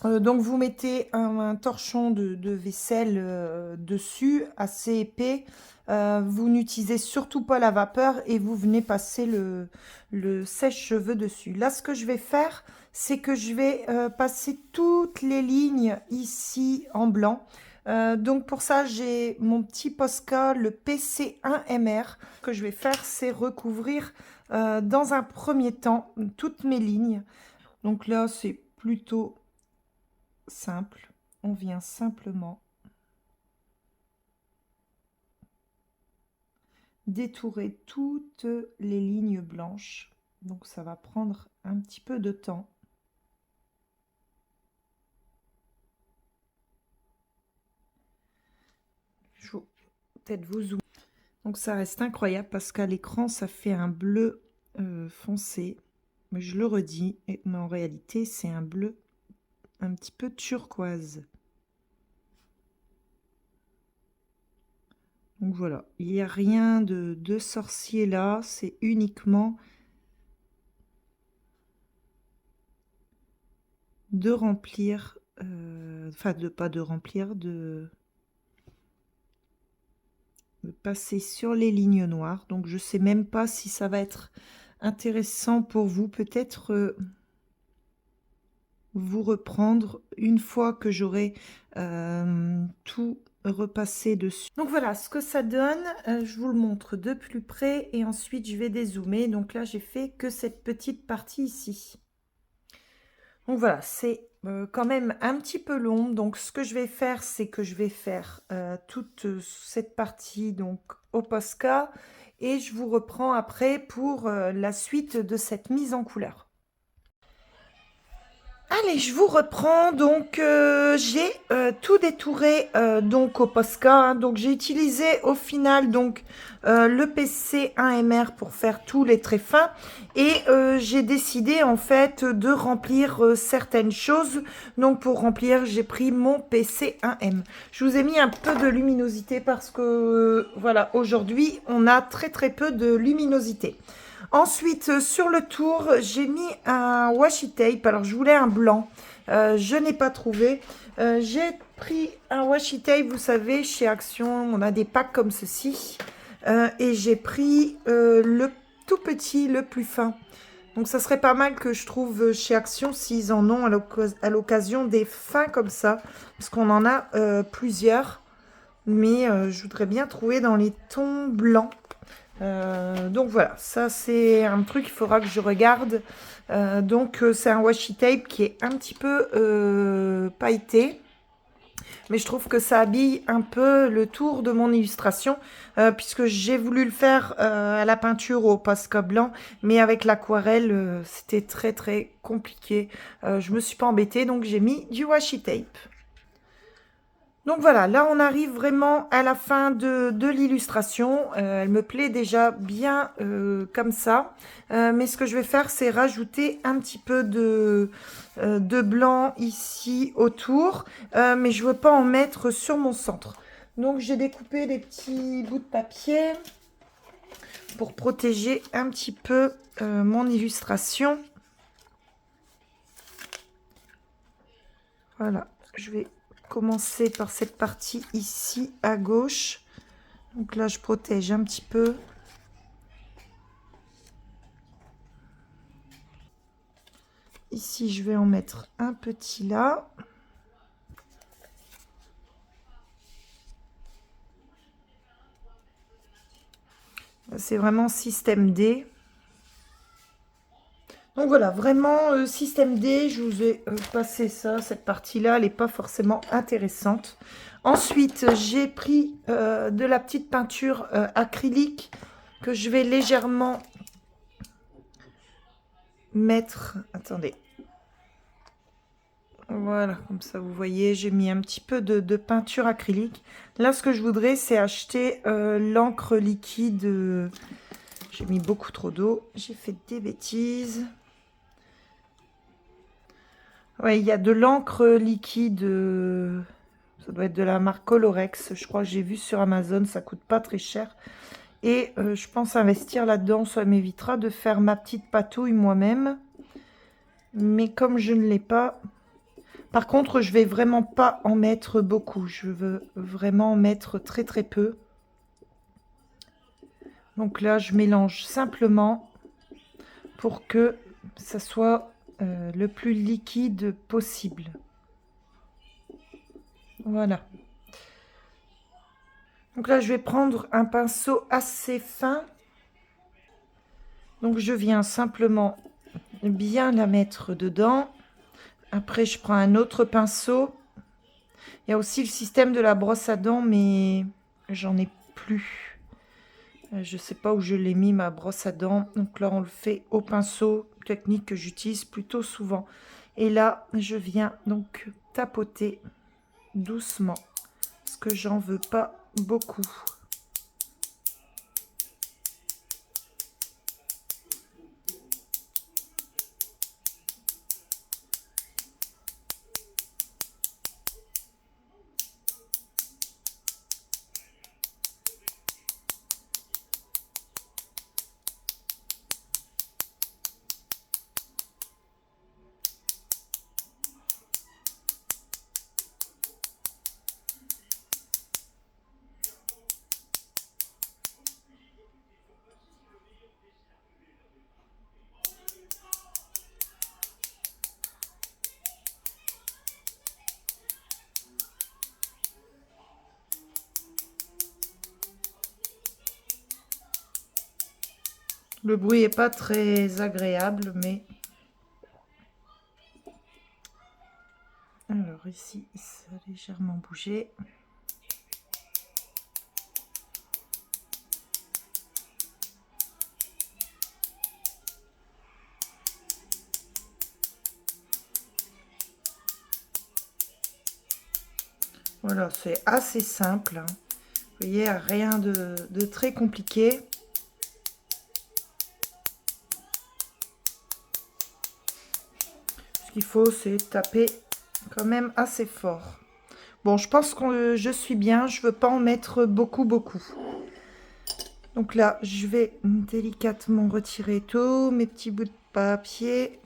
Donc vous mettez un torchon de vaisselle dessus, assez épais. Vous n'utilisez surtout pas la vapeur et vous venez passer le sèche-cheveux dessus. Là, ce que je vais faire, c'est que je vais passer toutes les lignes ici en blanc. Donc pour ça, j'ai mon petit Posca, le PC1MR. Ce que je vais faire, c'est recouvrir dans un premier temps toutes mes lignes. Donc là, c'est plutôt simple. On vient simplement détourer toutes les lignes blanches. Donc ça va prendre un petit peu de temps. Je vais peut-être vous zoomer. Donc ça reste incroyable parce qu'à l'écran ça fait un bleu foncé. Mais je le redis, mais en réalité c'est un bleu un petit peu turquoise. Donc voilà, il n'y a rien de sorcier là, c'est uniquement de remplir, enfin pas de remplir, de passer sur les lignes noires. Donc je sais même pas si ça va être intéressant pour vous, peut-être vous reprendre une fois que j'aurai tout repassé dessus. Donc voilà ce que ça donne. Je vous le montre de plus près et ensuite je vais dézoomer. Donc là j'ai fait que cette petite partie ici. Donc voilà, c'est quand même un petit peu long. Donc ce que je vais faire, c'est que je vais faire toute cette partie donc au Posca et je vous reprends après pour la suite de cette mise en couleur. Allez, je vous reprends. Donc, j'ai tout détouré donc au Posca. Hein. Donc, j'ai utilisé au final donc le PC1MR pour faire tous les traits fins. Et j'ai décidé en fait de remplir certaines choses. Donc, pour remplir, j'ai pris mon PC1M. Je vous ai mis un peu de luminosité parce que voilà, aujourd'hui, on a très peu de luminosité. Ensuite, sur le tour, j'ai mis un washi tape. Alors, je voulais un blanc. Je n'ai pas trouvé. J'ai pris un washi tape, vous savez, chez Action, on a des packs comme ceci. Et j'ai pris le tout petit, le plus fin. Donc, ça serait pas mal que je trouve chez Action s'ils en ont à l'occasion des fins comme ça. Parce qu'on en a plusieurs. Mais je voudrais bien trouver dans les tons blancs. Donc voilà, ça c'est un truc qu'il faudra que je regarde. Donc c'est un washi tape qui est un petit peu pailleté. Mais je trouve que ça habille un peu le tour de mon illustration. Puisque j'ai voulu le faire à la peinture au Posca blanc. Mais avec l'aquarelle, c'était très compliqué. Je me suis pas embêtée, donc j'ai mis du washi tape. Donc voilà, là on arrive vraiment à la fin de l'illustration. Elle me plaît déjà bien comme ça. Mais ce que je vais faire, c'est rajouter un petit peu de blanc ici autour. Mais je ne veux pas en mettre sur mon centre. Donc j'ai découpé des petits bouts de papier pour protéger un petit peu mon illustration. Voilà, je vais commencer par cette partie ici à gauche. Donc là je protège un petit peu. Ici je vais en mettre un petit là. C'est vraiment système D. Donc voilà, vraiment système D, je vous ai passé ça, cette partie-là, elle n'est pas forcément intéressante. Ensuite, j'ai pris de la petite peinture acrylique que je vais légèrement mettre. Attendez. Voilà, comme ça vous voyez, j'ai mis un petit peu de peinture acrylique. Là, ce que je voudrais, c'est acheter l'encre liquide. J'ai mis beaucoup trop d'eau, j'ai fait des bêtises. Ouais, il y a de l'encre liquide, ça doit être de la marque Colorex, je crois que j'ai vu sur Amazon, ça coûte pas très cher. Et je pense investir là-dedans, ça m'évitera de faire ma petite patouille moi-même. Mais comme je ne l'ai pas... Par contre, je vais vraiment pas en mettre beaucoup. Je veux vraiment en mettre très très peu. Donc là, je mélange simplement pour que ça soit le plus liquide possible. Voilà. Donc là, je vais prendre un pinceau assez fin. Donc je viens simplement bien la mettre dedans. Après, je prends un autre pinceau. Il y a aussi le système de la brosse à dents, mais j'en ai plus. Je ne sais pas où je l'ai mis, ma brosse à dents. Donc là, on le fait au pinceau, technique que j'utilise plutôt souvent. Et là, je viens donc tapoter doucement, parce que j'en veux pas beaucoup. Le bruit est pas très agréable, mais... Alors ici, ça a légèrement bougé. Voilà, c'est assez simple, hein. Vous voyez, rien de très compliqué. Ce qu'il faut, c'est taper quand même assez fort. Bon, je pense que je suis bien. Je veux pas en mettre beaucoup, beaucoup. Donc là, je vais délicatement retirer tous mes petits bouts de papier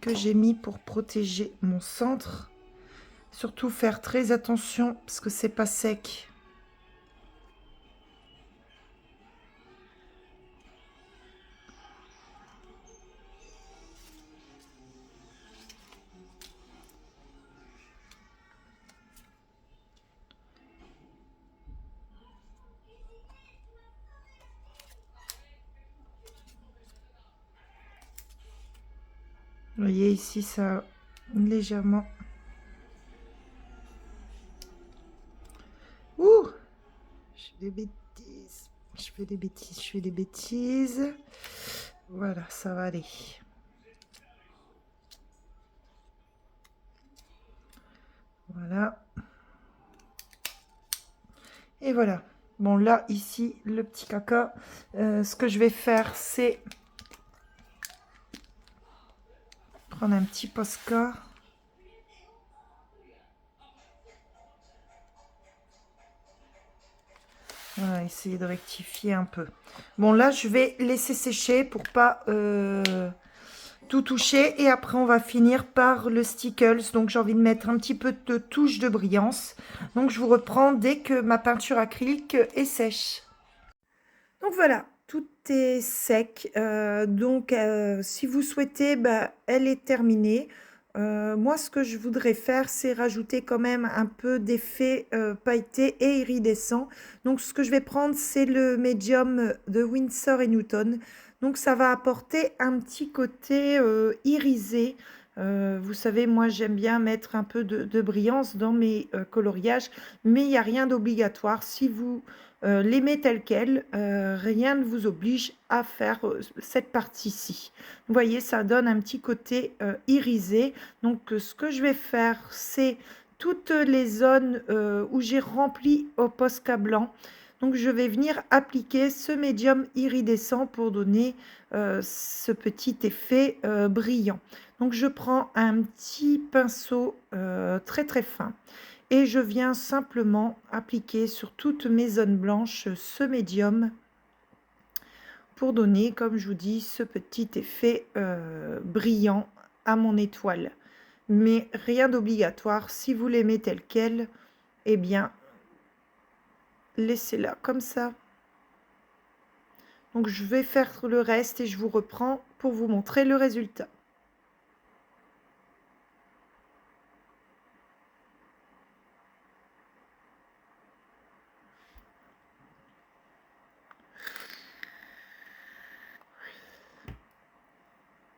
que j'ai mis pour protéger mon centre. Surtout faire très attention parce que c'est pas sec. Vous voyez ici, ça a légèrement... Ouh! Je fais des bêtises. Je fais des bêtises. Je fais des bêtises. Voilà, ça va aller. Voilà. Et voilà. Bon, là, ici, le petit caca. Ce que je vais faire, c'est prendre un petit Posca. Voilà, essayer de rectifier un peu. Bon, là, je vais laisser sécher pour pas tout toucher. Et après, on va finir par le Stickles. Donc, j'ai envie de mettre un petit peu de touche de brillance. Donc, je vous reprends dès que ma peinture acrylique est sèche. Donc, voilà. Tout est sec. Si vous souhaitez, bah, elle est terminée. Moi, ce que je voudrais faire, c'est rajouter quand même un peu d'effet pailleté et iridescent. Donc, ce que je vais prendre, c'est le médium de Winsor et Newton. Donc, ça va apporter un petit côté irisé. Vous savez, moi, j'aime bien mettre un peu de brillance dans mes coloriages, mais il n'y a rien d'obligatoire. Si vous l'aimez tel quel, rien ne vous oblige à faire cette partie-ci. Vous voyez, ça donne un petit côté irisé. Donc, ce que je vais faire, c'est toutes les zones où j'ai rempli au Posca blanc. Donc, je vais venir appliquer ce médium iridescent pour donner ce petit effet brillant. Donc, je prends un petit pinceau très très fin et je viens simplement appliquer sur toutes mes zones blanches ce médium pour donner, comme je vous dis, ce petit effet brillant à mon étoile. Mais rien d'obligatoire. Si vous l'aimez tel quel, eh bien, laissez-la comme ça. Donc, je vais faire le reste et je vous reprends pour vous montrer le résultat.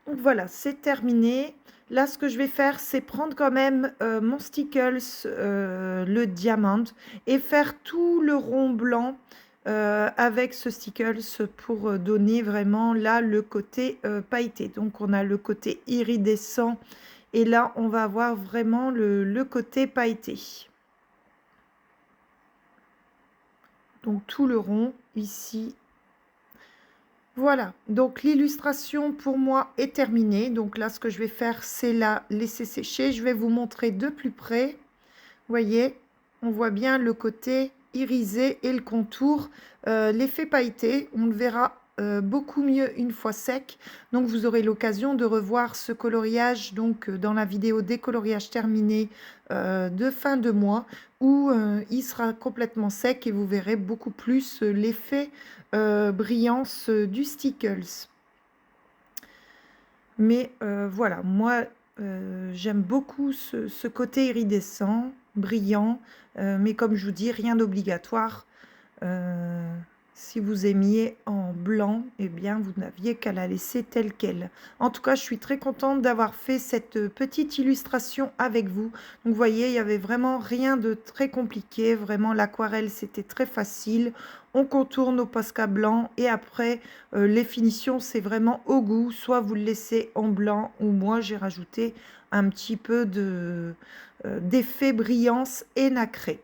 Donc voilà, c'est terminé. Là, ce que je vais faire, c'est prendre quand même mon Stickles, le diamant, et faire tout le rond blanc avec ce Stickles pour donner vraiment là le côté pailleté. Donc, on a le côté iridescent et là, on va avoir vraiment le côté pailleté. Donc, tout le rond ici. Voilà, donc l'illustration pour moi est terminée. Donc là, ce que je vais faire, c'est la laisser sécher. Je vais vous montrer de plus près. Vous voyez, on voit bien le côté irisé et le contour. L'effet pailleté, on le verra beaucoup mieux une fois sec. Donc vous aurez l'occasion de revoir ce coloriage donc dans la vidéo décoloriage terminé de fin de mois où il sera complètement sec et vous verrez beaucoup plus l'effet brillance du Stickles. Mais voilà, moi j'aime beaucoup ce côté iridescent, brillant, mais comme je vous dis, rien d'obligatoire. Si vous aimiez en blanc, eh bien, vous n'aviez qu'à la laisser telle qu'elle. En tout cas, je suis très contente d'avoir fait cette petite illustration avec vous. Donc, vous voyez, il n'y avait vraiment rien de très compliqué. Vraiment, l'aquarelle, c'était très facile. On contourne au Posca blanc et après, les finitions, c'est vraiment au goût. Soit vous le laissez en blanc ou moi, j'ai rajouté un petit peu d'effet brillance et nacré.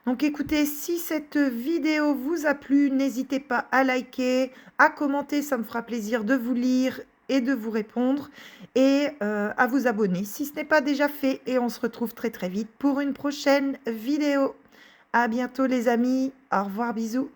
Donc écoutez, si cette vidéo vous a plu, n'hésitez pas à liker, à commenter, ça me fera plaisir de vous lire et de vous répondre et à vous abonner si ce n'est pas déjà fait. Et on se retrouve très très vite pour une prochaine vidéo. À bientôt les amis, au revoir, bisous.